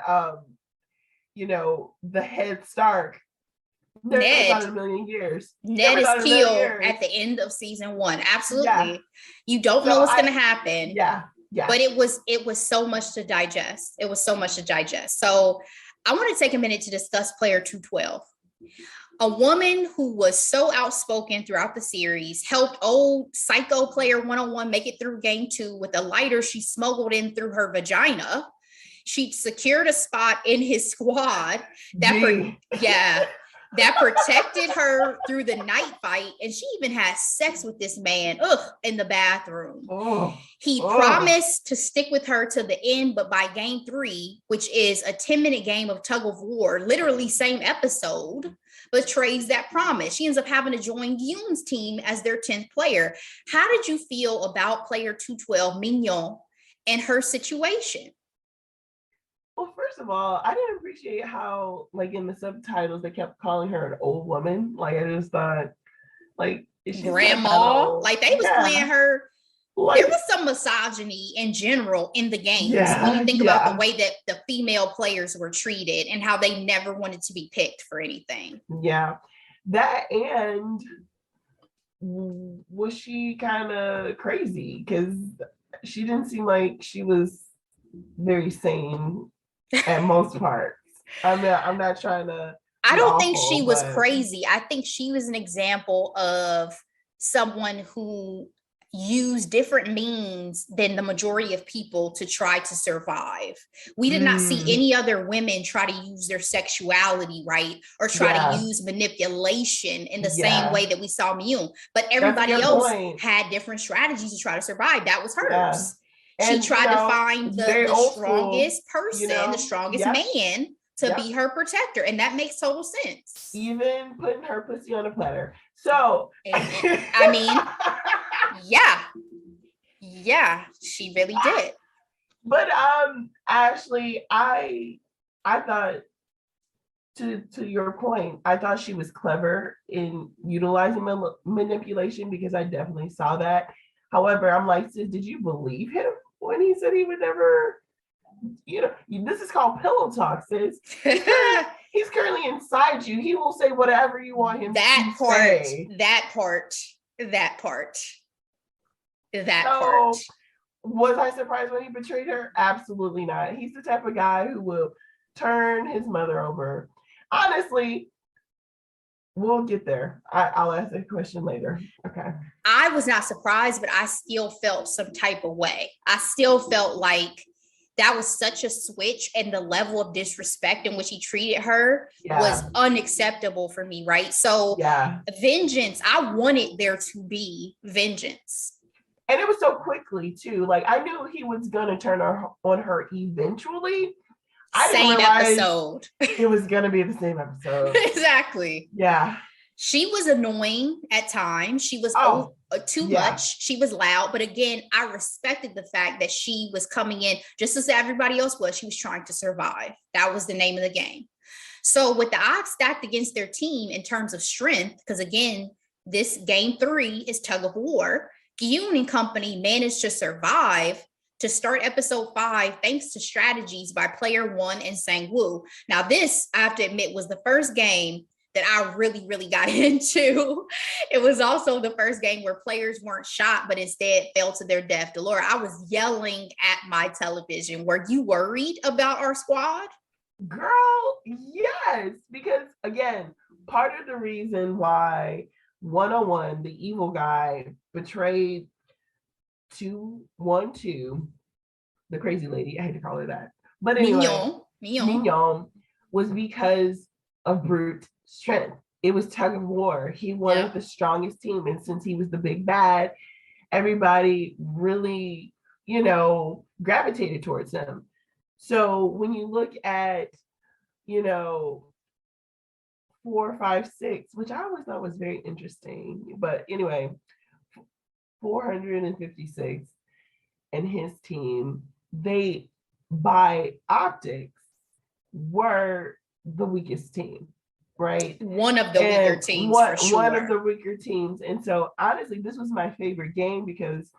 the head Stark. Never thought in a million years. Ned is killed at the end of season 1. Absolutely. Yeah. You don't know what's going to happen. Yeah. Yeah. But it was so much to digest. It was so much to digest. So I want to take a minute to discuss player 212. A woman who was so outspoken throughout the series, helped old psycho player 101 make it through game 2 with a lighter she smuggled in through her vagina. She secured a spot in his squad that protected her through the night fight. And she even had sex with this man in the bathroom. He promised to stick with her to the end, but by game 3, which is a 10-minute game of tug of war, literally same episode, betrays that promise. She ends up having to join Yoon's team as their 10th player. How did you feel about player 212, Mignon, and her situation? Well, first of all, I didn't appreciate how, like, in the subtitles, they kept calling her an old woman. Like, I just thought, like, is she grandma? Like, they was playing her. Like, there was some misogyny in general in the games. When you think about the way that the female players were treated and how they never wanted to be picked for anything. Yeah. That, and was she kind of crazy? Because she didn't seem like she was very sane at most parts. I'm not trying to. I don't think she was crazy. I think she was an example of someone who used different means than the majority of people to try to survive. We did not see any other women try to use their sexuality, right? Or try to use manipulation in the same way that we saw Myung. But everybody else had different strategies to try to survive. That was hers. Yeah. And, she tried to find the strongest person, the strongest man to be her protector. And that makes total sense. Even putting her pussy on a platter. So, I mean, yeah, she really did. But Ashley, I thought, to your point, I thought she was clever in utilizing manipulation, because I definitely saw that. However, I'm like, sis, did you believe him when he said he would never, this is called pillow talk, sis. He's currently inside you. He will say whatever you want him to say. That part. Was I surprised when he betrayed her? Absolutely not. He's the type of guy who will turn his mother over. Honestly, we'll get there. I'll ask that question later. Okay. I was not surprised, but I still felt some type of way. I still felt like that was such a switch, and the level of disrespect in which he treated her was unacceptable for me, right? So vengeance, I wanted there to be vengeance. And it was so quickly too. Like, I knew he was gonna turn on her eventually. Same episode. It was gonna be the same episode. Exactly. Yeah. She was annoying at times. She was too much. She was loud. But again, I respected the fact that she was coming in just as everybody else was. She was trying to survive. That was the name of the game. So with the odds stacked against their team in terms of strength, because again, this game 3 is tug of war, Gyun and company managed to survive to start episode 5 thanks to strategies by player 1 and Sang-woo. Now this, I have to admit, was the first game that I really, really got into. It was also the first game where players weren't shot, but instead fell to their death. Delora, I was yelling at my television. Were you worried about our squad? Girl, yes. Because again, part of the reason why 101, the evil guy, betrayed 212, the crazy lady, I hate to call her that. But anyway, Mignon was because of brute strength. It was tug of war. He wanted the strongest team, and since he was the big bad, everybody really, gravitated towards him. So when you look at, 4, 5, 6, which I always thought was very interesting. But anyway, 456 and his team, they by optics were the weakest team, right? One of the weaker teams, for sure. One of the weaker teams. And so honestly, this was my favorite game because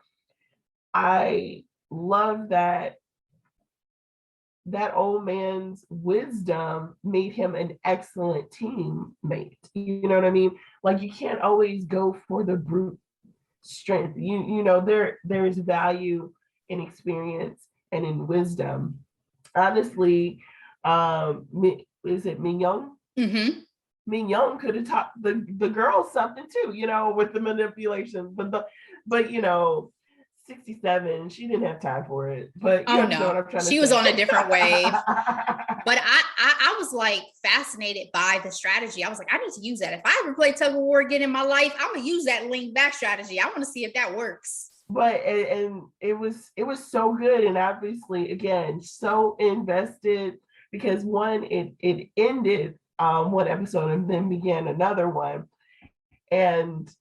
I love that old man's wisdom made him an excellent teammate. You know what I mean? Like, you can't always go for the brute strength. You know, there is value in experience and in wisdom. Honestly, is it Mignon? Mm-hmm. Mignon could have taught the girls something too, you know, with the manipulation. But you know, 67, she didn't have time for it. But you know what I'm trying to say. She was on a different wave. But I was like fascinated by the strategy. I was like, I need to use that. If I ever play tug of war again in my life, I'm gonna use that lean back strategy. I want to see if that works. But and it was so good, and obviously again so invested, because one, it ended one episode and then began another one, and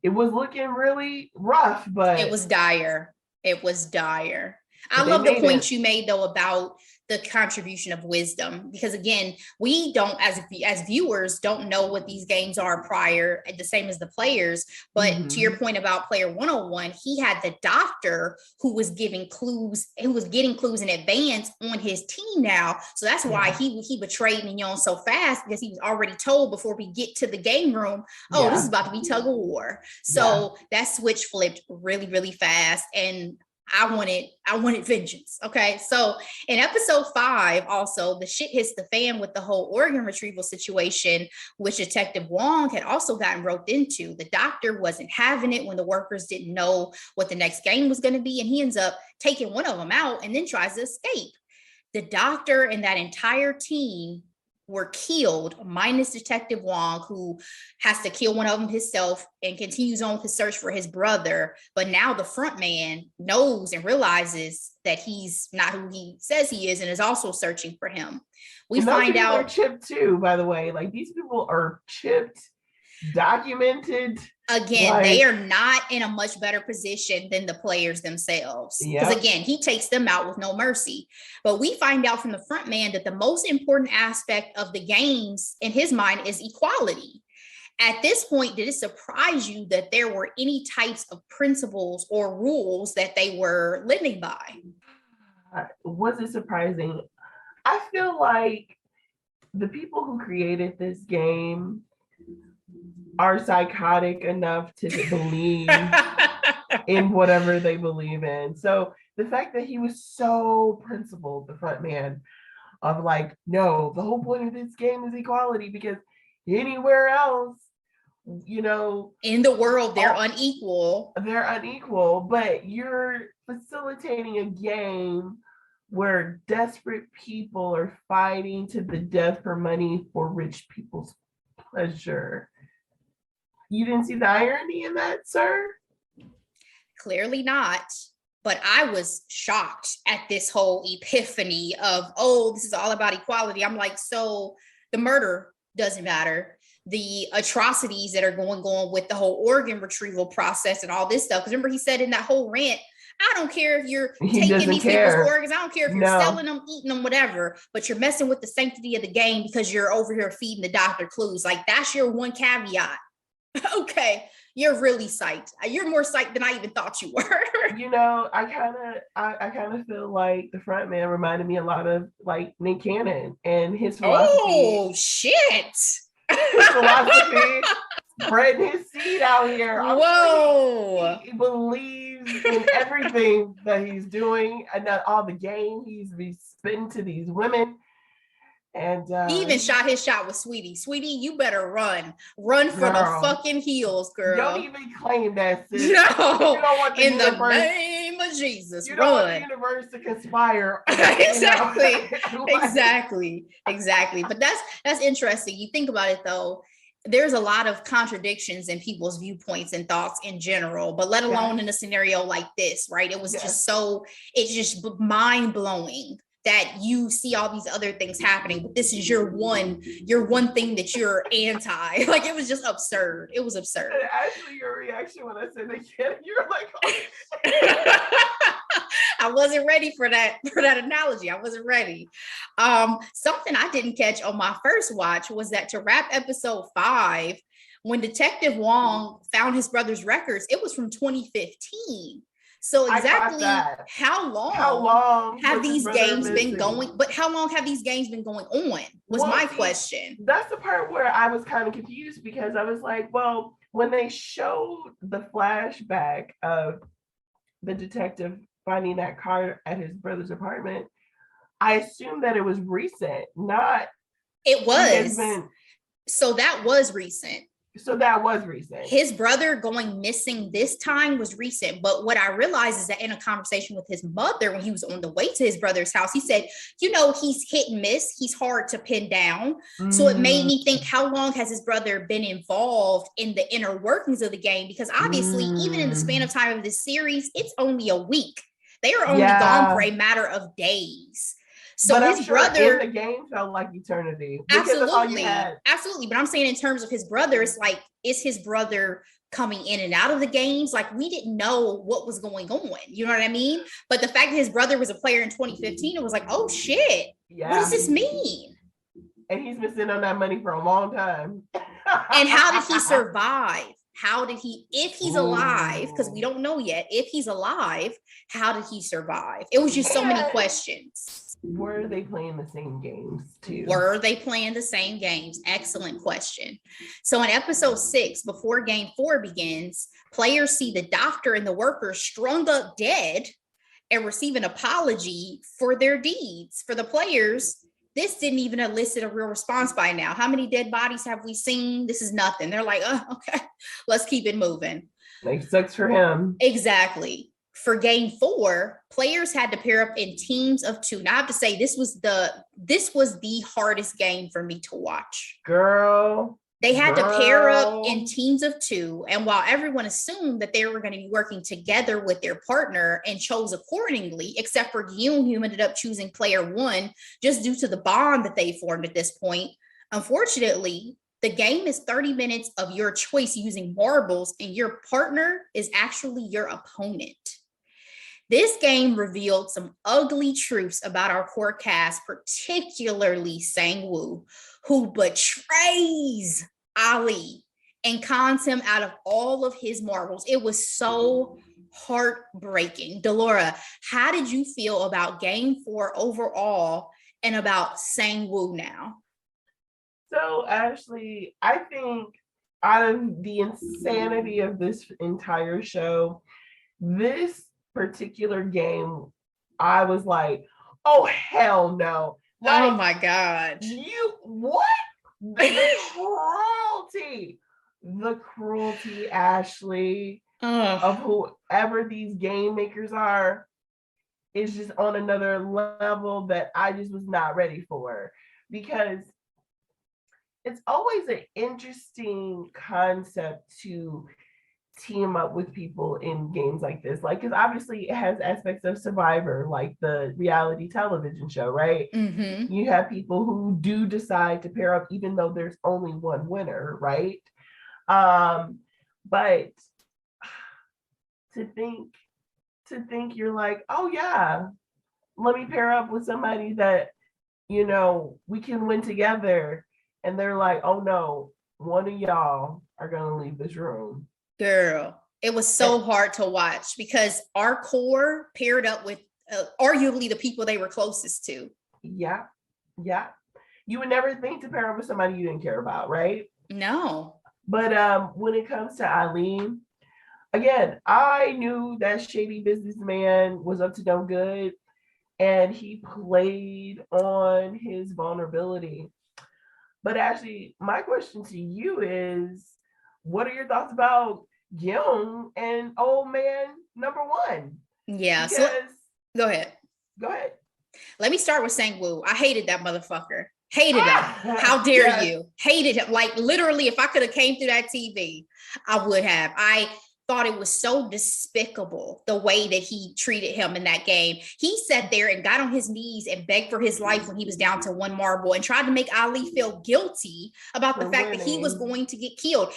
it was looking really rough, but it was dire. I love the point you made though about the contribution of wisdom, because again, we don't, as viewers, don't know what these games are prior, the same as the players. But to your point about player 101, he had the doctor who was getting clues in advance on his team now. So that's why he betrayed Mignon so fast, because he was already told before we get to the game room, this is about to be tug of war. So that switch flipped really, really fast. And I wanted vengeance. Okay. So in episode 5, also, the shit hits the fan with the whole organ retrieval situation, which Detective Wong had also gotten roped into. The doctor wasn't having it when the workers didn't know what the next game was going to be. And he ends up taking one of them out and then tries to escape. The doctor and that entire team were killed, minus Detective Wong, who has to kill one of them himself and continues on with his search for his brother. But now the front man knows and realizes that he's not who he says he is, and is also searching for him. We find out they're chipped too, by the way. Like, these people are chipped, documented. Again, they are not in a much better position than the players themselves. Because again, he takes them out with no mercy. But we find out from the front man that the most important aspect of the games in his mind is equality. At this point, did it surprise you that there were any types of principles or rules that they were living by? Was it surprising? I feel like the people who created this game are psychotic enough to believe in whatever they believe in. So the fact that he was so principled, the front man, of like, no, the whole point of this game is equality, because anywhere else, you know, in the world, they're unequal. They're unequal, but you're facilitating a game where desperate people are fighting to the death for money for rich people's pleasure. You didn't see the irony in that, sir? Clearly not. But I was shocked at this whole epiphany of, this is all about equality. I'm like, so the murder doesn't matter. The atrocities that are going on with the whole organ retrieval process and all this stuff. Because remember, he said in that whole rant, I don't care if you're taking these people's organs. I don't care if you're selling them, eating them, whatever, but you're messing with the sanctity of the game because you're over here feeding the doctor clues. Like, that's your one caveat. Okay, you're really psyched. You're more psyched than I even thought you were. You know, I kind of feel like the front man reminded me a lot of like Nick Cannon and his philosophy. Oh shit! His philosophy, spreading his seed out here. Whoa! He believes in everything that he's doing, and that all the game he's spitting to these women. And he even shot his shot with Sweetie. Sweetie, you better run for the fucking hills, girl. Don't even claim that, sis. No, you don't want the name of Jesus, you don't want the universe to conspire. Exactly. But that's interesting. You think about it though. There's a lot of contradictions in people's viewpoints and thoughts in general, but let alone in a scenario like this, right? It was just it's just mind blowing that you see all these other things happening, but this is your one thing that you're anti. Like, it was just absurd. It was absurd. And actually, your reaction when I said they can't, you're like, oh. I wasn't ready for that analogy. I wasn't ready. Something I didn't catch on my first watch was that to wrap episode 5, when Detective Wong found his brother's records, it was from 2015. So exactly how long have these games been going? But how long have these games been going on? Was my question. That's the part where I was kind of confused, because I was like, well, when they showed the flashback of the detective finding that car at his brother's apartment, I assumed that it was recent, not. It was. So that was recent. His brother going missing this time was recent. But what I realized is that in a conversation with his mother, when he was on the way to his brother's house, he said, he's hit and miss. He's hard to pin down. So it made me think, how long has his brother been involved in the inner workings of the game? Because obviously, even in the span of time of this series, it's only a week. They are only gone for a matter of days. So but his brother in the game felt like eternity. Absolutely. But I'm saying in terms of his brother, it's like, is his brother coming in and out of the games? Like, we didn't know what was going on. You know what I mean? But the fact that his brother was a player in 2015, it was like, oh shit. Yeah. What does this mean? And he's been sitting on that money for a long time. And how did he survive? If he's alive, because we don't know yet, if he's alive, how did he survive? It was just so many questions. Were they playing the same games too? Excellent question. So in episode 6, before game 4 begins, players see the doctor and the workers strung up dead and receive an apology for their deeds. For the players, this didn't even elicit a real response by now. How many dead bodies have we seen? This is nothing. They're like, oh, okay, let's keep it moving. Like, sucks for him. Exactly. For game 4, players had to pair up in teams of 2. Now I have to say, this was the hardest game for me to watch. Girl. They had to pair up in teams of 2. And while everyone assumed that they were going to be working together with their partner and chose accordingly, except for Yoon, who ended up choosing player 1 just due to the bond that they formed at this point. Unfortunately, the game is 30 minutes of your choice using marbles, and your partner is actually your opponent. This game revealed some ugly truths about our core cast, particularly Sang-woo, who betrays Ali and cons him out of all of his marbles. It was so heartbreaking. Delora, how did you feel about game 4 overall and about Sang-woo now? So, Ashley, I think out of the insanity of this entire show, this particular game, I was like, oh hell no. Like, oh my God. What? The cruelty, Ashley, of whoever these game makers are, is just on another level that I just was not ready for. Because it's always an interesting concept to team up with people in games like this, like, because obviously it has aspects of Survivor, like the reality television show, right? Mm-hmm. You have people who do decide to pair up even though there's only one winner, right? But to think you're like, oh yeah, let me pair up with somebody that, we can win together, and they're like, oh no, one of y'all are gonna leave this room. Girl, it was so hard to watch because our core paired up with arguably the people they were closest to. Yeah. You would never think to pair up with somebody you didn't care about, right? No. But when it comes to Eileen, again, I knew that shady businessman was up to no good, and he played on his vulnerability. But actually, my question to you is, what are your thoughts about Young and old man number 1? Yeah. Because, go ahead. Let me start with Sang-woo. I hated that motherfucker. Hated him. How dare you? Hated him. Like, literally, if I could have came through that TV, I would have. thought it was so despicable the way that he treated him in that game. He sat there and got on his knees and begged for his life when he was down to one marble and tried to make Ali feel guilty about the fact that he was going to get killed.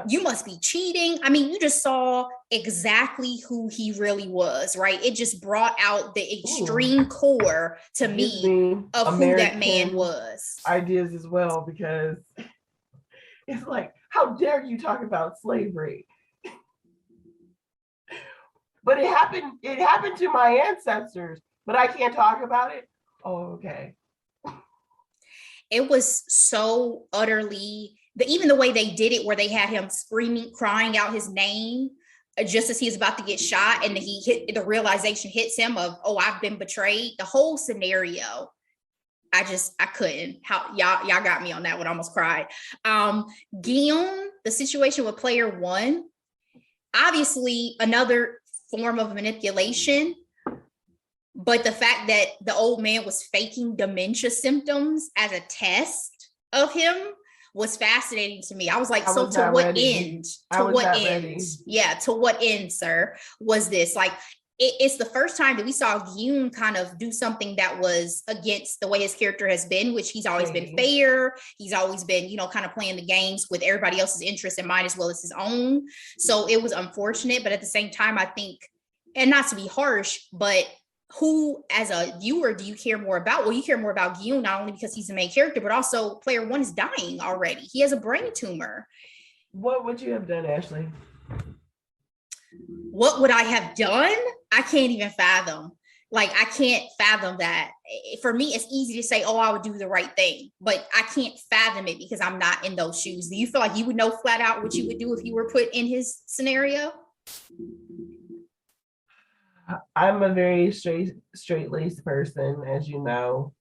You must be cheating. I mean, you just saw exactly who he really was, right? It just brought out the extreme core to me of who that man was. Ideas as well, because it's like, how dare you talk about slavery? But it happened to my ancestors, but I can't talk about it. Oh, okay. It was so utterly, even the way they did it, where they had him screaming, crying out his name just as he was about to get shot, and the realization hits him of, oh, I've been betrayed. The whole scenario, I couldn't. Y'all got me on that one. I almost cried. Guillaume, the situation with player one, obviously another form of manipulation, but the fact that the old man was faking dementia symptoms as a test of him was fascinating to me. I was like, so to what end? To what end? Yeah, to what end, sir, was this? Like, it's the first time that we saw Guillaume kind of do something that was against the way his character has been, which he's always been fair. He's always been, kind of playing the games with everybody else's interests in mind as well as his own. So it was unfortunate, but at the same time, I think, and not to be harsh, but who as a viewer do you care more about? Well, you care more about Guillaume, not only because he's the main character, but also player one is dying already. He has a brain tumor. What would you have done, Ashley? What would I have done? I can't even fathom. Like, I can't fathom that. For me, it's easy to say, oh, I would do the right thing, but I can't fathom it because I'm not in those shoes. Do you feel like you would know flat out what you would do if you were put in his scenario? I'm a very straight-laced person, as you know,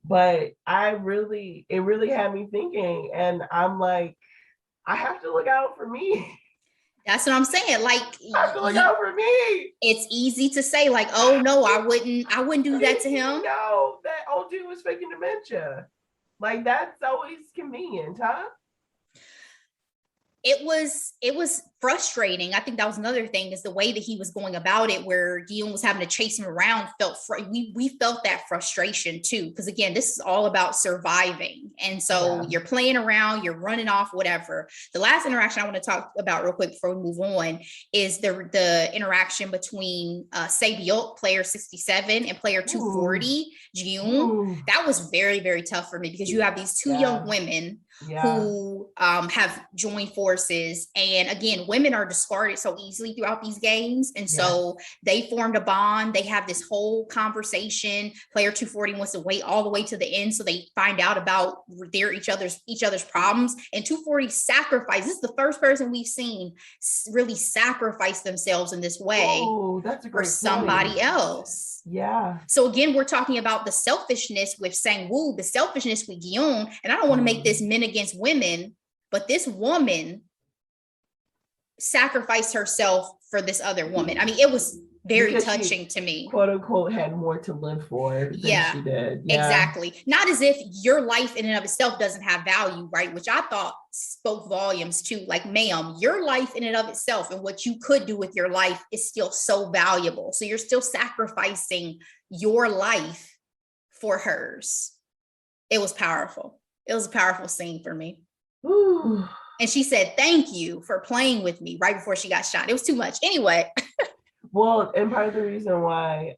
but it really had me thinking, and I'm like, I have to look out for me. That's what I'm saying. Like, look out for me. It's easy to say, like, oh no, I wouldn't do that to him. No, that old dude was faking dementia. Like, that's always convenient, huh? It was frustrating. I think that was another thing, is the way that he was going about it, where Guillaume was having to chase him around. We felt that frustration too, because again, this is all about surviving, and so you're playing around, you're running off, whatever. The last interaction I want to talk about real quick before we move on is the interaction between Sabiot, player 67, and player 240, Guillaume. That was very, very tough for me, because you have these two young women who have joined forces, and again, women are discarded so easily throughout these games, and so they formed a bond. They have this whole conversation. Player 240 wants to wait all the way to the end so they find out about each other's problems, and 240 sacrifice. This is the first person we've seen really sacrifice themselves in this way for somebody else. Yeah. So again, we're talking about the selfishness with Sang-woo, the selfishness with Guillaume, and I don't want to make this men against women, but this woman sacrificed herself for this other woman. I mean, it was very touching to me. Quote unquote had more to live for than she did. Yeah. Exactly. Not as if your life in and of itself doesn't have value, right? Which I thought spoke volumes too. Like, ma'am, your life in and of itself and what you could do with your life is still so valuable. So you're still sacrificing your life for hers. It was powerful. It was a powerful scene for me. Ooh. And she said, thank you for playing with me right before she got shot. It was too much. Anyway. Well, and part of the reason why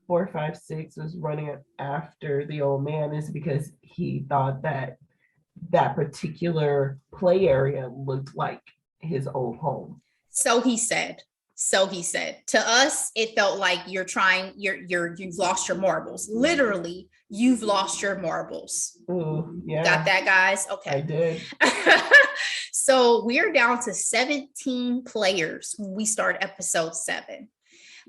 456 was running after the old man is because he thought that particular play area looked like his old home. So he said. To us, it felt like you've lost your marbles. Literally, you've lost your marbles. Ooh, yeah. Got that, guys? Okay. I did. So we're down to 17 players when we start episode 7.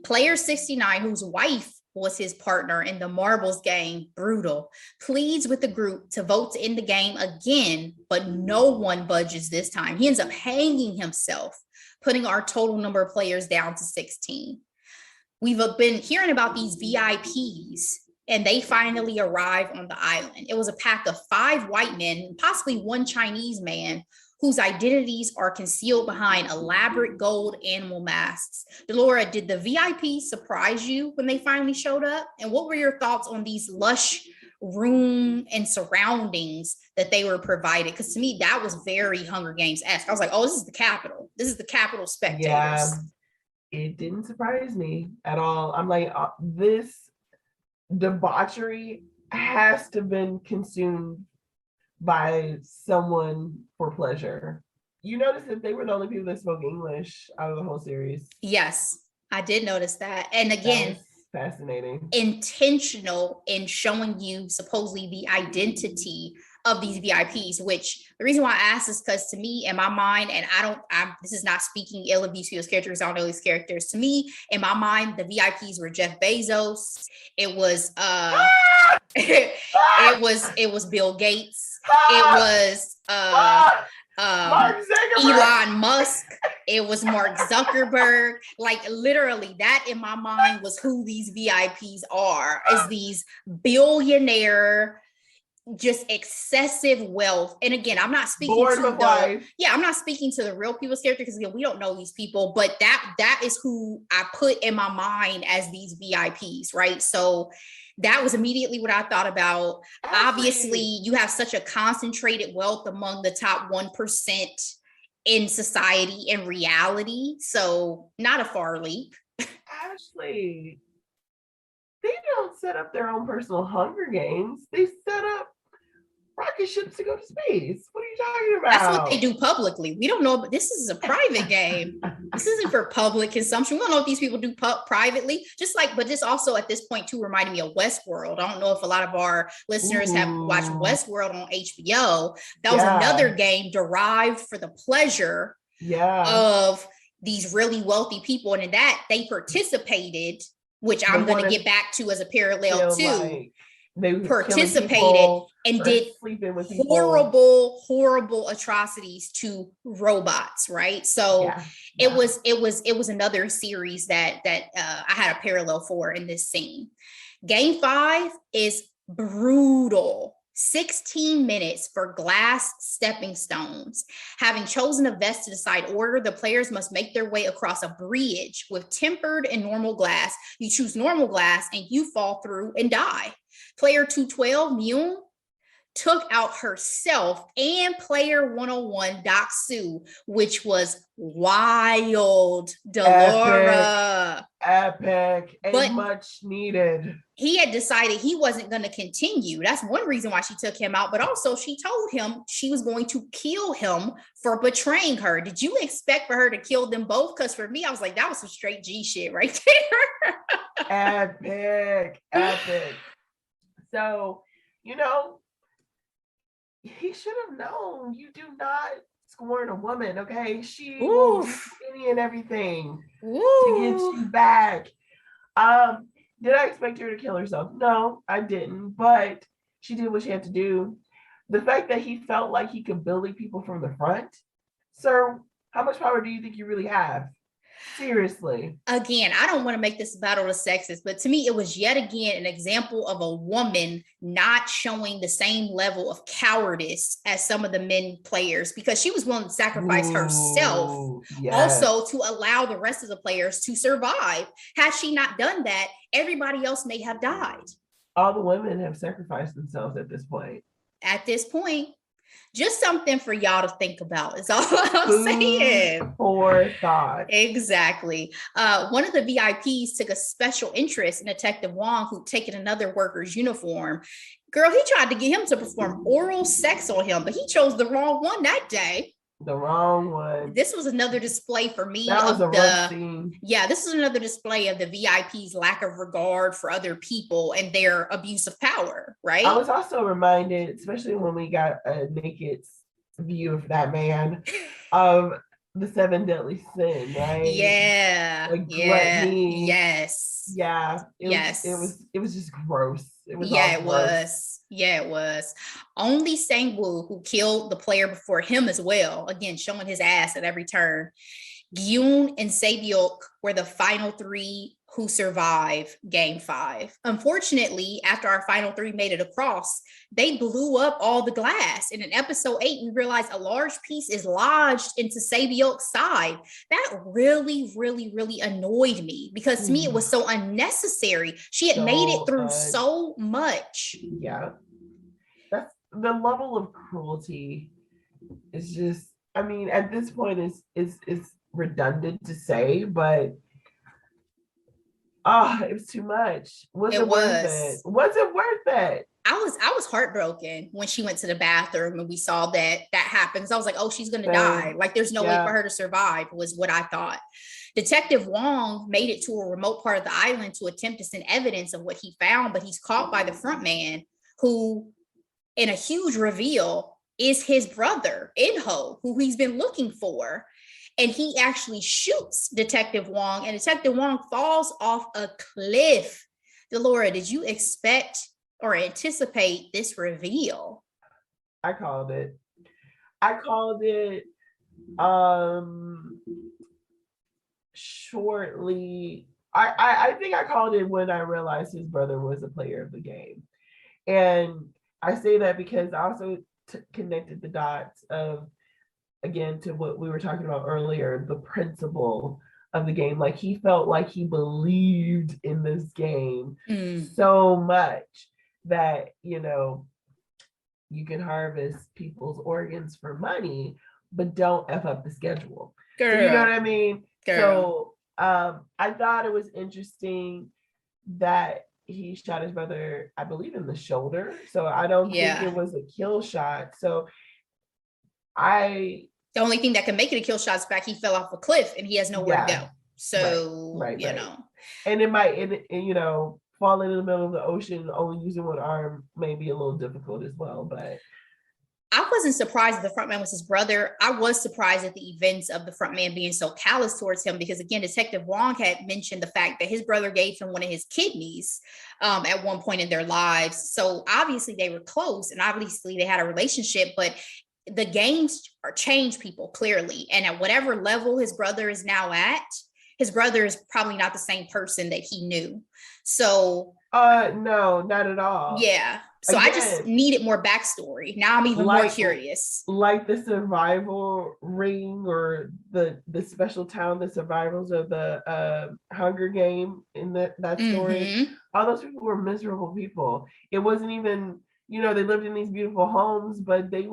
Player 69, whose wife was his partner in the marbles game, brutal, pleads with the group to vote to end the game again, but no one budges this time. He ends up hanging himself, putting our total number of players down to 16. We've been hearing about these VIPs, and they finally arrive on the island. It was a pack of 5 white men, possibly 1 Chinese man, whose identities are concealed behind elaborate gold animal masks. Delora, did the VIP surprise you when they finally showed up? And what were your thoughts on these lush room and surroundings that they were provided? Because to me, that was very Hunger Games-esque. I was like, oh, this is the Capitol. This is the Capitol spectators. Yeah, it didn't surprise me at all. I'm like, this debauchery has to have been consumed by someone for pleasure. You notice that they were the only people that spoke English out of the whole series. Yes, I did notice that. And again, fascinating. Intentional in showing you supposedly the identity of these VIPs, which the reason why I asked is because to me, in my mind, and this is not speaking ill of these people's characters, I don't know these characters. To me, in my mind, the VIPs were Jeff Bezos. It was it was Bill Gates. It was Elon Musk. It was Mark Zuckerberg. Like literally that in my mind was who these VIPs are, is these billionaire, just excessive wealth. And again, I'm not speaking I'm not speaking to the real people's character, because again, we don't know these people, but that is who I put in my mind as these VIPs, right? So that was immediately what I thought about. Obviously, you have such a concentrated wealth among the top 1% in society and reality. So not a far leap. Ashley, they don't set up their own personal Hunger Games. They set up rocket ships to go to space. What are you talking about? That's what they do publicly. We don't know, but this is a private game. This isn't for public consumption. We don't know if these people do privately. Just like, but this also at this point too reminded me of Westworld. I don't know if a lot of our listeners have watched Westworld on HBO. That was another game derived for the pleasure of these really wealthy people. And in that they participated, which I'm going to get back to as a parallel too. Like they participated and did horrible atrocities to robots, right? So it was another series that I had a parallel for in this scene. Game 5 is brutal. 16 minutes for glass stepping stones. Having chosen a vest to decide order, the players must make their way across a bridge with tempered and normal glass. You choose normal glass and you fall through and die. Player 212, Myung, took out herself and player 101, Doc Soo, which was wild, Delora. Epic and much needed. He had decided he wasn't going to continue. That's one reason why she took him out, but also she told him she was going to kill him for betraying her. Did you expect for her to kill them both? Because for me, I was like, that was some straight G shit right there. Epic. So, he should have known you do not scorn a woman, okay? She will do any and everything to get you back. Did I expect her to kill herself? No, I didn't, but she did what she had to do. The fact that he felt like he could bully people from the front, sir, how much power do you think you really have? Seriously. Again, I don't want to make this battle of sexist, but to me, it was yet again an example of a woman not showing the same level of cowardice as some of the men players, because she was willing to sacrifice herself also to allow the rest of the players to survive. Had she not done that, everybody else may have died. All the women have sacrificed themselves at this point. Just something for y'all to think about is all I'm saying. For thought. Exactly. One of the VIPs took a special interest in Detective Wong, who'd taken another worker's uniform. Girl, he tried to get him to perform oral sex on him, but he chose the wrong one that day. The wrong one. This was another display for me this is another display of the VIP's lack of regard for other people and their abuse of power, right? I was also reminded, especially when we got a naked view of that man, of the 7 deadly sin, right? Gluttony. Yes. It was just gross. It was. Only Sang-woo, who killed the player before him as well, again showing his ass at every turn. Gyun and Sae-byuk were the final 3 who survive game 5. Unfortunately, after our final 3 made it across, they blew up all the glass. And in episode 8, we realized a large piece is lodged into Sabiok's side. That really, really, really annoyed me because to me, it was so unnecessary. She had made it through so much. Yeah. That's the level of cruelty is just, I mean, at this point is redundant to say, but it was too much. Was it worth it? Was it worth it? I was heartbroken when she went to the bathroom and we saw that happens. I was like, oh, she's gonna die. Like there's no way for her to survive, was what I thought. Detective Wong made it to a remote part of the island to attempt to send evidence of what he found, but he's caught by the front man, who, in a huge reveal, is his brother, Inho, who he's been looking for. And he actually shoots Detective Wong, and Detective Wong falls off a cliff. Delora, did you expect or anticipate this reveal? I called it. Shortly. I think I called it when I realized his brother was a player of the game. And I say that because I also connected the dots of, again, to what we were talking about earlier, the principle of the game. Like he felt like he believed in this game so much that, you know, you can harvest people's organs for money, but don't F up the schedule. So, you know what I mean? Girl. So I thought it was interesting that he shot his brother, I believe, in the shoulder. So I don't think it was a kill shot. So the only thing that can make it a kill shot is the fact he fell off a cliff and he has nowhere to go. So, you know. And it might, you know, falling in the middle of the ocean, only using one arm may be a little difficult as well. But I wasn't surprised that the front man was his brother. I was surprised at the events of the front man being so callous towards him because, again, Detective Wong had mentioned the fact that his brother gave him one of his kidneys at one point in their lives. So obviously they were close and obviously they had a relationship, but the games change people clearly. And at whatever level his brother is now at, his brother is probably not the same person that he knew. So no, not at all. Yeah. So again, I just needed more backstory. Now I'm even more curious. Like the survival ring or the special town, the survivors of the Hunger Game in that story. All those people were miserable people. It wasn't even, you know, they lived in these beautiful homes, but they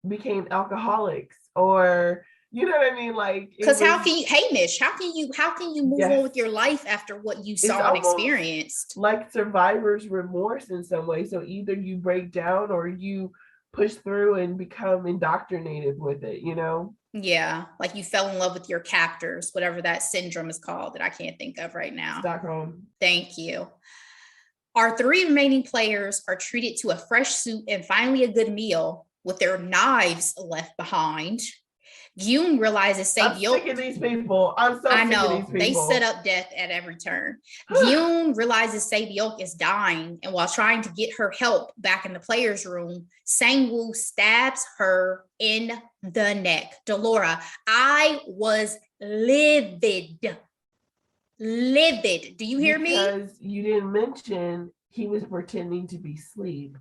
became alcoholics, or you know what I mean? Like, because how can you, Hamish, how can you move on with your life after what you saw and experienced? Like survivor's remorse in some way. So either you break down or you push through and become indoctrinated with it, you know? Yeah, like you fell in love with your captors, whatever that syndrome is called that I can't think of right now. Stockholm. Thank you. Our 3 remaining players are treated to a fresh soup and finally a good meal with their knives left behind. Gyun realizes I'm sick of these people. I'm so sick of these people. They set up death at every turn. Gyun realizes Sae-byeok is dying, and while trying to get her help back in the players' room, Sang-woo stabs her in the neck. Delora, I was livid. Livid. Do you hear me? Because you didn't mention he was pretending to be asleep.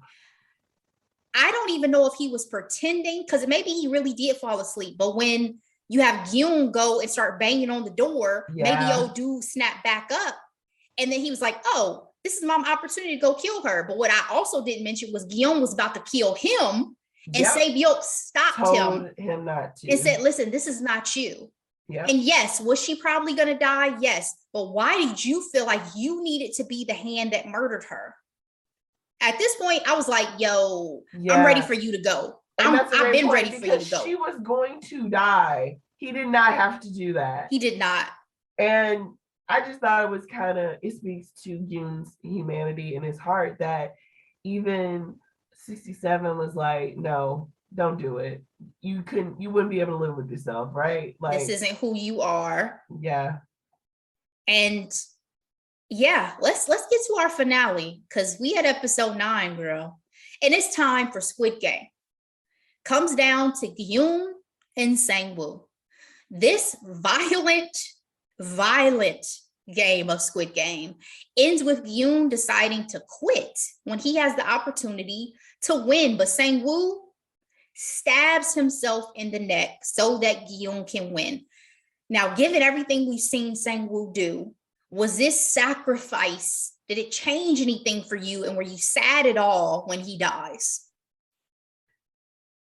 I don't even know if he was pretending, because maybe he really did fall asleep. But when you have Gyun go and start banging on the door, maybe old dude snapped back up. And then he was like, oh, this is my opportunity to go kill her. But what I also didn't mention was Gyun was about to kill him. And Sae-byeok stopped him not to. And said, listen, this is not you. Yep. And yes, was she probably going to die? Yes. But why did you feel like you needed to be the hand that murdered her? At this point, I was like, yo, I'm ready for you to go. I've been ready for you to go. She was going to die. He did not have to do that. He did not. And I just thought it was it speaks to Gyun's humanity and his heart that even 67 was like, no, don't do it. You wouldn't be able to live with yourself, right? Like, this isn't who you are. Yeah. And yeah, let's get to our finale, because we had episode 9, girl. And it's time for Squid Game. Comes down to Gyun and Sang-woo. This violent game of Squid Game ends with Yoon deciding to quit when he has the opportunity to win, but Sang-woo stabs himself in the neck so that Yoon can win. Now, given everything we've seen Sang-woo do, was this sacrifice, did it change anything for you, and were you sad at all when he dies?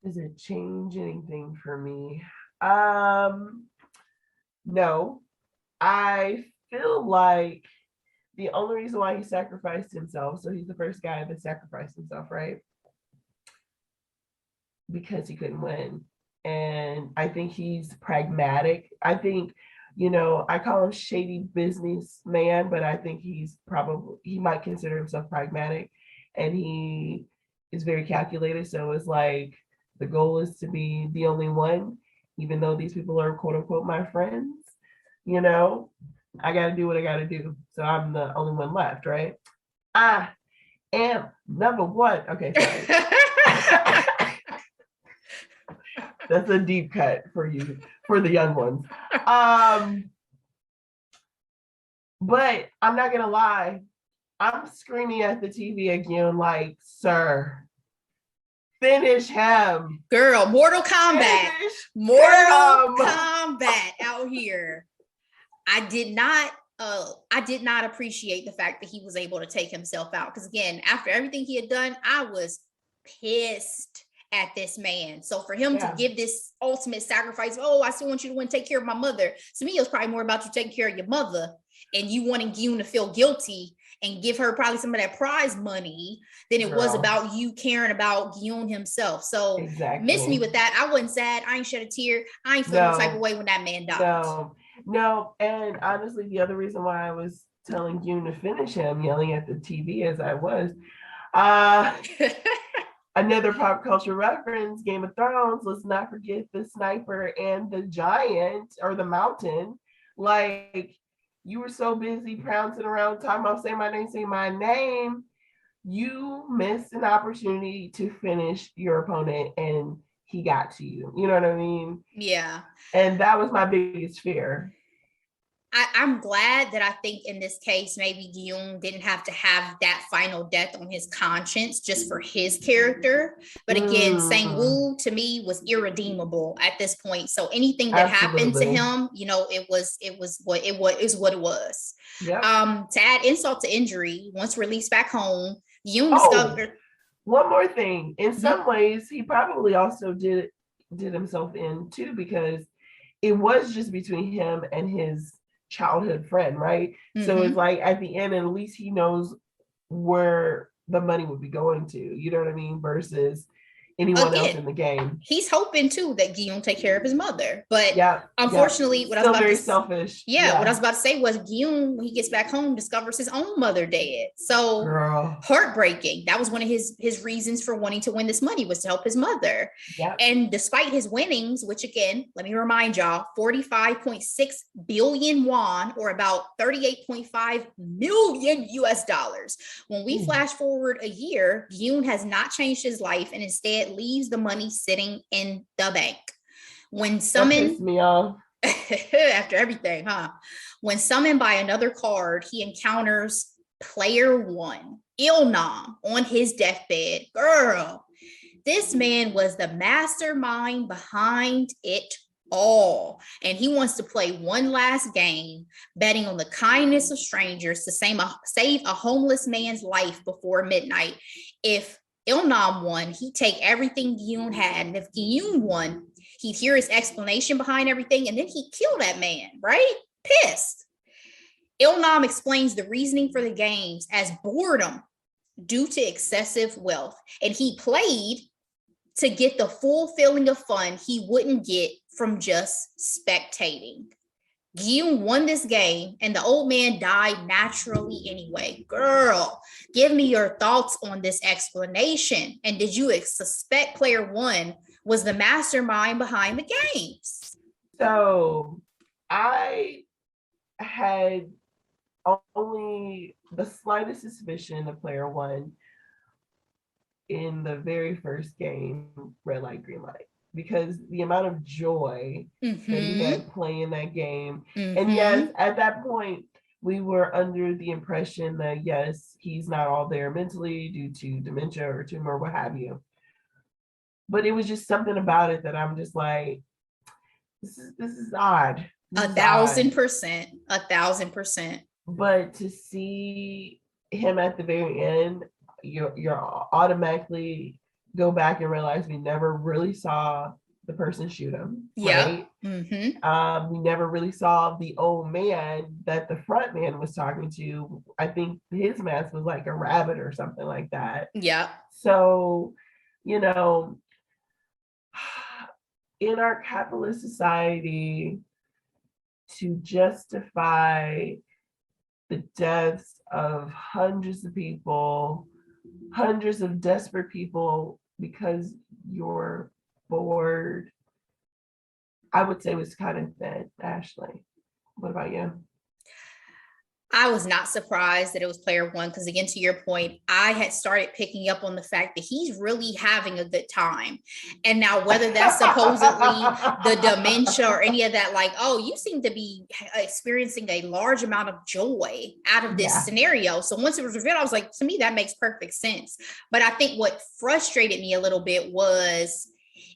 Does it change anything for me? No. I feel like the only reason why he sacrificed himself, so he's the first guy that sacrificed himself, right? Because he couldn't win. And I think he's pragmatic. I think, I call him shady businessman, but I think he might consider himself pragmatic, and he is very calculated. So it's like the goal is to be the only one, even though these people are quote unquote my friends. I got to do what I got to do. So I'm the only one left, right? I am number one. Okay, sorry. That's a deep cut for you, for the young ones. But I'm not gonna lie, I'm screaming at the TV again, like, sir, finish him. Girl, Mortal Kombat. Mortal Kombat out here. I did not appreciate the fact that he was able to take himself out. Because again, after everything he had done, I was pissed at this man. So for him to give this ultimate sacrifice, I still want you to take care of my mother. To me, it was probably more about you taking care of your mother and you wanting Yoon to feel guilty and give her probably some of that prize money than it was about you caring about Yoon himself. So miss me with that. I wasn't sad. I ain't shed a tear. I ain't feel no type of way when that man died. No. And honestly, the other reason why I was telling Yoon to finish him, yelling at the TV as I was, another pop culture reference, Game of Thrones, let's not forget the sniper and the giant or the mountain. Like, you were so busy pouncing around talking about say my name, you missed an opportunity to finish your opponent and he got to you. You know what I mean? Yeah. And that was my biggest fear. I'm glad that I think in this case, maybe Yoon didn't have to have that final death on his conscience just for his character. But again, Sang-woo to me was irredeemable at this point. So anything that happened to him, it was what it was. Yep. To add insult to injury, once released back home, Yoon discovered. One more thing. In some ways, he probably also did himself in too, because it was just between him and his childhood friend, right? So it's like at the end, at least he knows where the money would be going to, you know what I mean, versus anyone else in the game. He's hoping too that Guillaume take care of his mother, but unfortunately, what I was about very to selfish. What I was about to say was Guillaume, when he gets back home, discovers his own mother dead. So heartbreaking. That was one of his reasons for wanting to win this money, was to help his mother. And despite his winnings, which again, let me remind y'all, 45.6 billion won, or about 38.5 million US dollars. When we flash forward a year, Guillaume has not changed his life and instead leaves the money sitting in the bank. When summoned, me off. After everything, when summoned by another card, he encounters player one, Il-nam, on his deathbed. Girl, this man was the mastermind behind it all. And he wants to play one last game, betting on the kindness of strangers to save a homeless man's life before midnight. If Il-nam won, he'd take everything Yoon had. And if Yoon won, he'd hear his explanation behind everything, and then he'd kill that man, right? Pissed. Il-nam explains the reasoning for the games as boredom due to excessive wealth. And he played to get the full feeling of fun he wouldn't get from just spectating. Yoon won this game, and the old man died naturally anyway. Girl, give me your thoughts on this explanation. And did you suspect player one was the mastermind behind the games? So I had only the slightest suspicion of player one in the very first game, red light, green light, because the amount of joy that he had playing that game. And yes, at that point, we were under the impression that yes, he's not all there mentally due to dementia or tumor, what have you. But it was just something about it that I'm just like, this is odd. This is odd. 1,000%. 1,000%. But to see him at the very end, you're automatically go back and realize we never really saw the person shoot him. Yeah. Right? Mm-hmm. We never really saw the old man that the front man was talking to. I think his mask was like a rabbit or something like that. Yeah. So, you know, in our capitalist society, to justify the deaths of hundreds of people, hundreds of desperate people because you're bored, I would say was kind of thin. Ashley, what about you? I was not surprised that it was player one because, again, to your point, I had started picking up on the fact that he's really having a good time. And now, whether that's supposedly the dementia or any of that, like, oh, you seem to be experiencing a large amount of joy out of this scenario. So once it was revealed, I was like, to me, that makes perfect sense. But I think what frustrated me a little bit was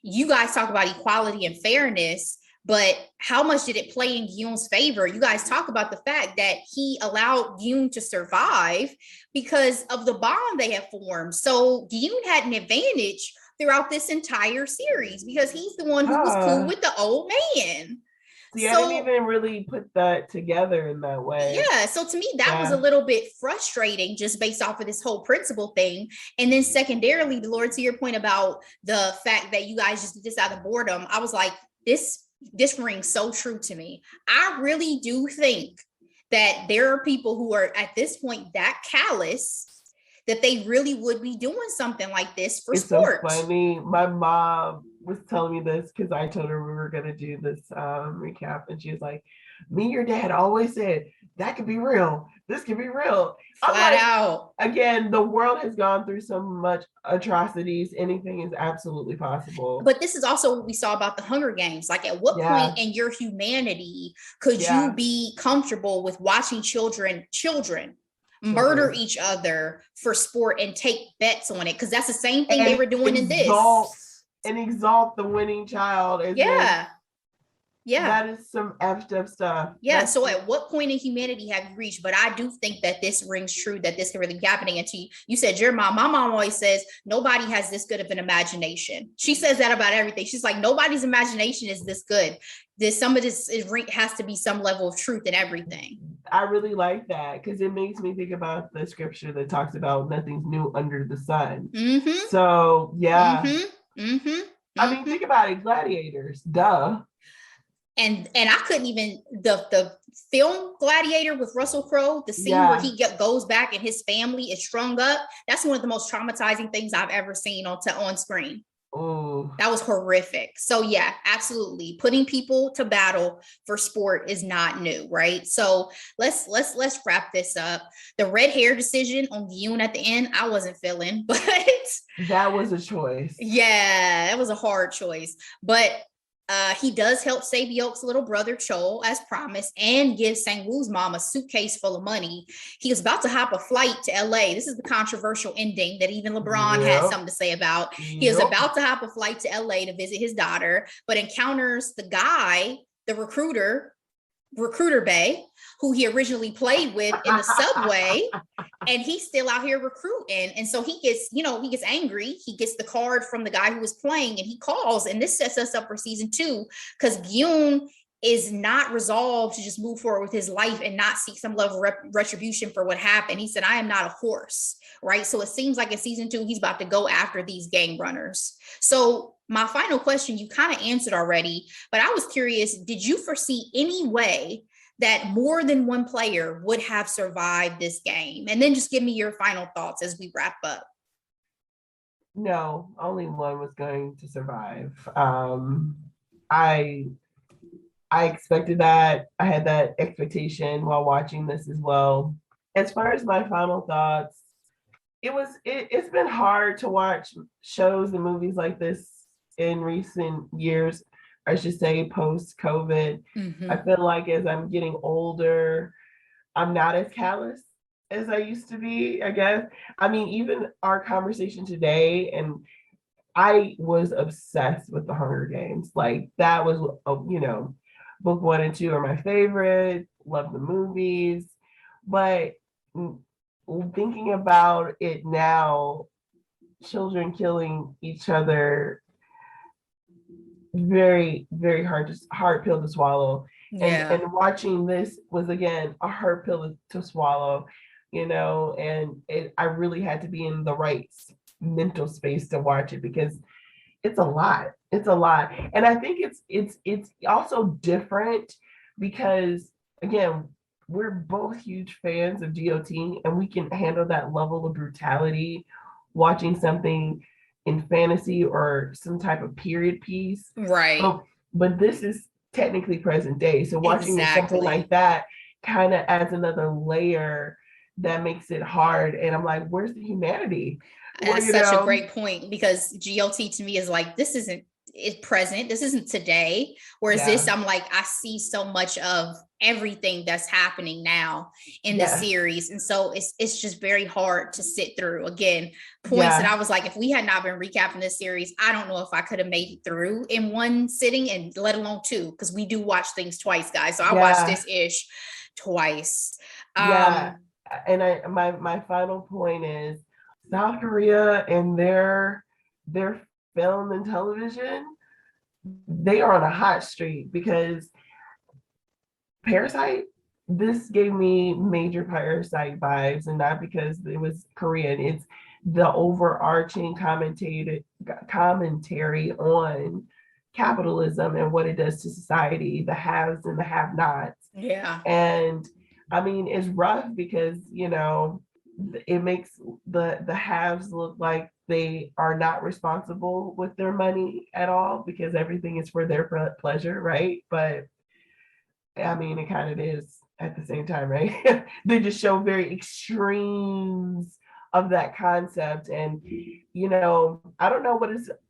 you guys talk about equality and fairness, but how much did it play in Yoon's favor? You guys talk about the fact that he allowed Yoon to survive because of the bond they have formed. So Yoon had an advantage throughout this entire series because he's the one who was cool with the old man. See, I didn't even really put that together in that way. Yeah. So to me, that was a little bit frustrating just based off of this whole principle thing. And then secondarily, Lord, to your point about the fact that you guys just did this out of boredom, I was like, this rings so true to me. I really do think that there are people who are at this point that callous that they really would be doing something like this for sport. So funny. My mom was telling me this because I told her we were going to do this recap, and she was like, me and your dad always said that could be real. This could be real. Flat out. Again, the world has gone through so much atrocities. Anything is absolutely possible. But this is also what we saw about the Hunger Games. Like, at what point in your humanity could you be comfortable with watching children murder each other for sport and take bets on it? Because that's the same thing they were doing in this. And exalt the winning child. That is some effed up stuff. Yeah. So at what point in humanity have you reached? But I do think that this rings true, that this can really be happening. And you said your mom, my mom always says, nobody has this good of an imagination. She says that about everything. She's like, nobody's imagination is this good. Some of this has to be some level of truth in everything. I really like that because it makes me think about the scripture that talks about nothing's new under the sun. Mm-hmm. So yeah. Mm-hmm. Mm-hmm. I mean, think about it. Gladiators, duh. And I couldn't even the film Gladiator with Russell Crowe, the scene where he goes back and his family is strung up. That's one of the most traumatizing things I've ever seen on screen. Oh, that was horrific. So yeah, absolutely. Putting people to battle for sport is not new, right? So let's wrap this up. The red hair decision on Yoon at the end, I wasn't feeling, but that was a choice. Yeah, that was a hard choice. But he does help save Yeok's little brother Chol as promised and give Sang-woo's mom a suitcase full of money. He was about to hop a flight to LA. This is the controversial ending that even LeBron had something to say about. He was about to hop a flight to LA to visit his daughter, but encounters the guy, the recruiter Bay, who he originally played with in the subway, and he's still out here recruiting. And so he gets angry. He gets the card from the guy who was playing, and he calls, and this sets us up for season 2 because Yoon is not resolved to just move forward with his life and not seek some level of retribution for what happened. He said, I am not a horse, right? So it seems like in season 2, he's about to go after these gang runners. So my final question, you kind of answered already, but I was curious, did you foresee any way that more than one player would have survived this game? And then just give me your final thoughts as we wrap up. No, only one was going to survive. I expected that. I had that expectation while watching this as well. As far as my final thoughts, it's been hard to watch shows and movies like this in recent years. I should say post-COVID. Mm-hmm. I feel like as I'm getting older, I'm not as callous as I used to be, I guess. I mean, even our conversation today, and I was obsessed with the Hunger Games. Like that was, book 1 and 2 are my favorite. Love the movies, but thinking about it now, children killing each other, very, very hard pill to swallow. And watching this was again a hard pill to swallow, and I really had to be in the right mental space to watch it because it's a lot. It's a lot. And I think it's also different because again, we're both huge fans of GOT and we can handle that level of brutality watching something in fantasy or some type of period piece. Right. But this is technically present day. So watching something like that kind of adds another layer that makes it hard. And I'm like, where's the humanity? That's such a great point because GOT to me is like, this isn't present. This isn't today. Whereas this, I'm like, I see so much of everything that's happening now in the series. And so it's just very hard to sit through. Again, points that I was like, if we had not been recapping this series, I don't know if I could have made it through in one sitting and let alone two, because we do watch things twice, guys. So I watched this ish twice. And my final point is South Korea and their film and television, they are on a hot streak because Parasite, this gave me major Parasite vibes, and not because it was Korean. It's the overarching commentary on capitalism and what it does to society, the haves and the have-nots. Yeah. And I mean, it's rough because, it makes the haves look like they are not responsible with their money at all because everything is for their pleasure, right? But I mean, it kind of is at the same time, right? They just show very extremes of that concept. And, I don't know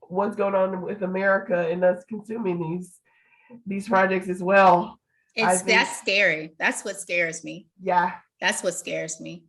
what's going on with America and us consuming these projects as well. That's scary. That's what scares me. Yeah. That's what scares me.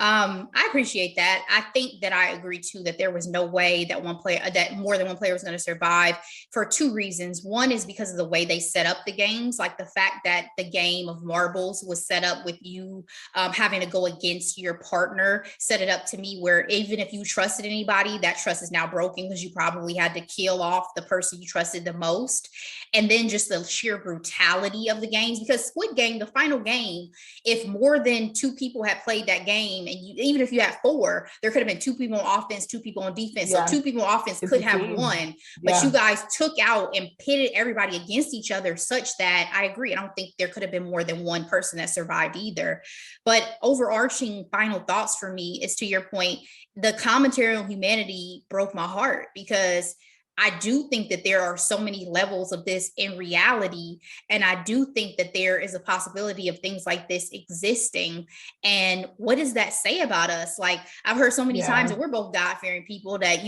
I appreciate that. I think that I agree too that there was no way that more than one player was going to survive for two reasons. One is because of the way they set up the games, like the fact that the game of marbles was set up with you having to go against your partner, set it up to me where even if you trusted anybody, that trust is now broken because you probably had to kill off the person you trusted the most. And then just the sheer brutality of the games, because Squid Game, the final game, if more than two people had played that game, and even if you had four, there could have been two people on offense, two people on defense. So two people on offense could have won, but you guys took out and pitted everybody against each other such that I agree. I don't think there could have been more than one person that survived either. But overarching final thoughts for me is, to your point, the commentary on humanity broke my heart because I do think that there are so many levels of this in reality. And I do think that there is a possibility of things like this existing. And what does that say about us? Like, I've heard so many times that we're both God-fearing people that,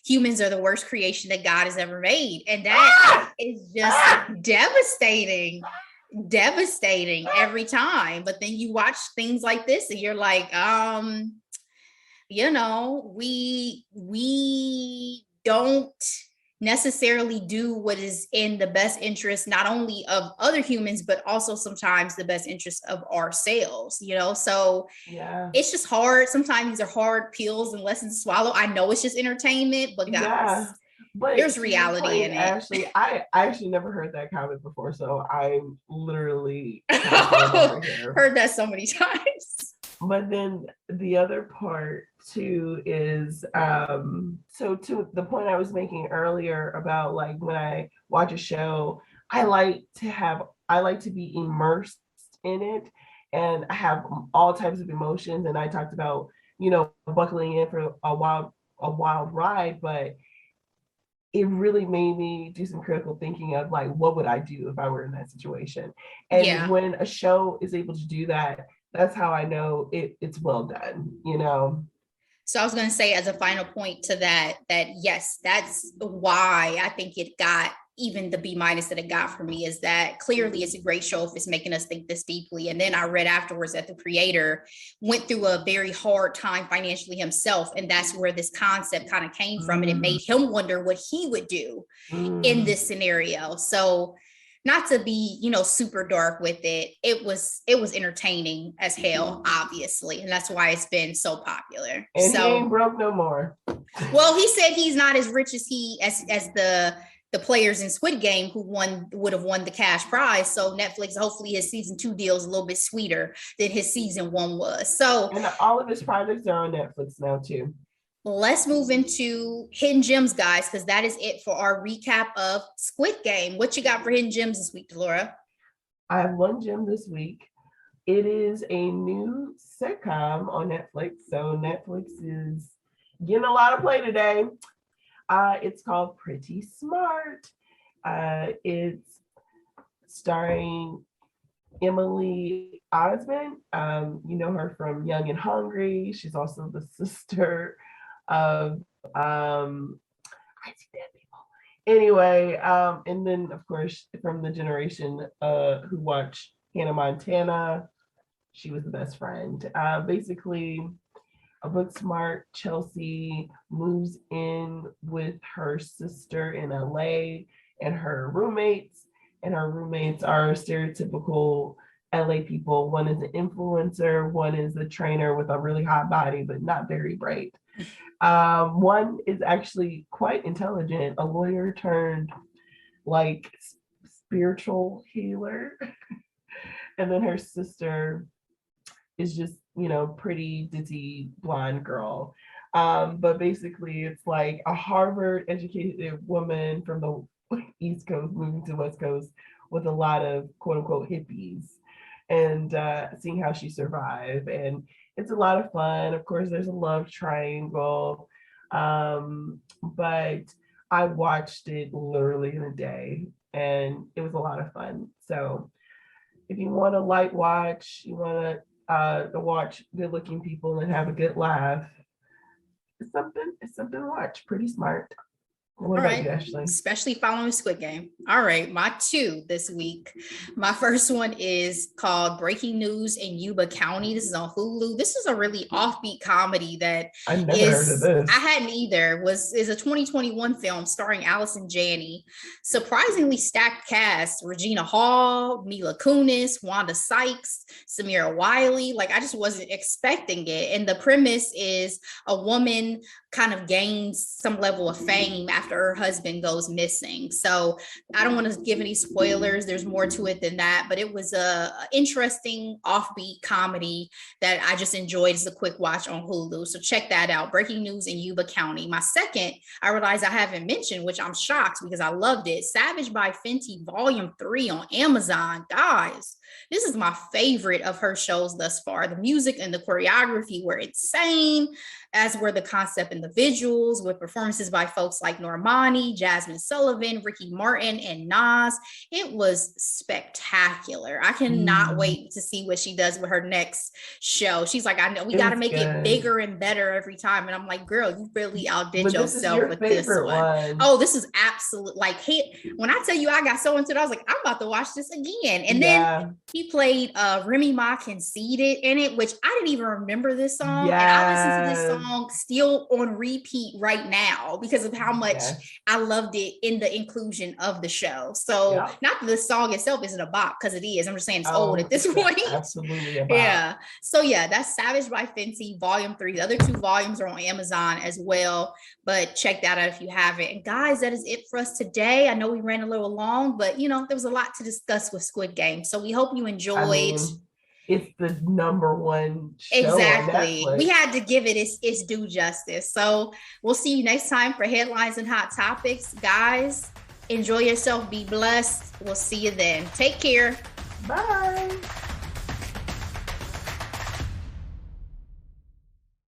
humans are the worst creation that God has ever made. And that is just devastating every time. But then you watch things like this and you're like, we don't necessarily do what is in the best interest, not only of other humans, but also sometimes the best interest of ourselves, So it's just hard. Sometimes these are hard pills and lessons to swallow. I know it's just entertainment, but guys, but there's reality in it. Ashley, I actually never heard that comment before, so I'm literally heard that so many times. But then the other part too is so to the point I was making earlier about like when I watch a show, I like to be immersed in it, and I have all types of emotions. And I talked about buckling in for a wild ride, but it really made me do some critical thinking of like, what would I do if I were in that situation? And when a show is able to do that, that's how I know it's well done, So I was going to say, as a final point to that yes, that's why I think it got even the B- that it got for me is that clearly it's a great show if it's making us think this deeply. And then I read afterwards that the creator went through a very hard time financially himself. And that's where this concept kind of came from. And it made him wonder what he would do in this scenario. So not to be, super dark with it. It was entertaining as hell, obviously. And that's why it's been so popular. And so he ain't broke no more. Well, he said he's not as rich as the players in Squid Game who would have won the cash prize. So Netflix, hopefully his season 2 deal is a little bit sweeter than his season 1 was. So and all of his projects are on Netflix now too. Let's move into Hidden Gems, guys, because that is it for our recap of Squid Game. What you got for Hidden Gems this week, Delora? I have one gem this week. It is a new sitcom on Netflix. So Netflix is getting a lot of play today. It's called Pretty Smart. It's starring Emily Osment. You know her from Young and Hungry. She's also the sister of I see dead people. Anyway, and then of course from the generation who watched Hannah Montana, she was the best friend. Basically, a book smart Chelsea moves in with her sister in LA and her roommates. And her roommates are stereotypical LA people. One is an influencer, one is a trainer with a really hot body, but not very bright. One is actually quite intelligent, a lawyer turned like spiritual healer. And then her sister is just, pretty ditzy blonde girl. But basically it's like a Harvard educated woman from the East Coast moving to West Coast with a lot of quote unquote hippies and seeing how she survived. And it's a lot of fun. Of course, there's a love triangle. But I watched it literally in a day and it was a lot of fun. So if you want a light watch, you want to watch good looking people and have a good laugh, it's something to watch. Pretty Smart. What All about right. you, Ashley? Especially following Squid Game. All right, my 2 this week. My first one is called Breaking News in Yuba County. This is on Hulu. This is a really offbeat comedy that I never heard of this. I hadn't either. Is a 2021 film starring Allison Janney. Surprisingly stacked cast: Regina Hall, Mila Kunis, Wanda Sykes, Samira Wiley. Like I just wasn't expecting it. And the premise is a woman kind of gains some level of fame after her husband goes missing. So I don't want to give any spoilers. There's more to it than that, but it was a interesting offbeat comedy that I just enjoyed as a quick watch on Hulu. So check that out. Breaking News in Yuba County. My second, I realized I haven't mentioned, which I'm shocked because I loved it. Savage by Fenty Volume 3 on Amazon. Guys, this is my favorite of her shows thus far. The music and the choreography were insane, as were the concept and the visuals, with performances by folks like Normani, Jasmine Sullivan, Ricky Martin, and Nas. It was spectacular. I cannot wait to see what she does with her next show. She's like, I know we got to make it bigger and better every time. And I'm like, girl, you really outdid yourself with this one. Oh, this is absolute like hit. When I tell you I got so into it, I was like, I'm about to watch this again. And then he played Remy Ma Conceited in it, which I didn't even remember this song. And I listened to this song still on repeat right now because of how much I loved it in the inclusion of the show. So not that the song itself isn't a bop, because it is. I'm just saying it's old at this point. Absolutely a bop. Yeah. So that's Savage by Fenty Volume 3. The other 2 volumes are on Amazon as well, but check that out if you haven't. And guys, that is it for us today. I know we ran a little long, but there was a lot to discuss with Squid Game. So we hope you enjoyed. It's the #1 show. Exactly. We had to give it its due justice. So we'll see you next time for Headlines and Hot Topics. Guys, enjoy yourself. Be blessed. We'll see you then. Take care. Bye.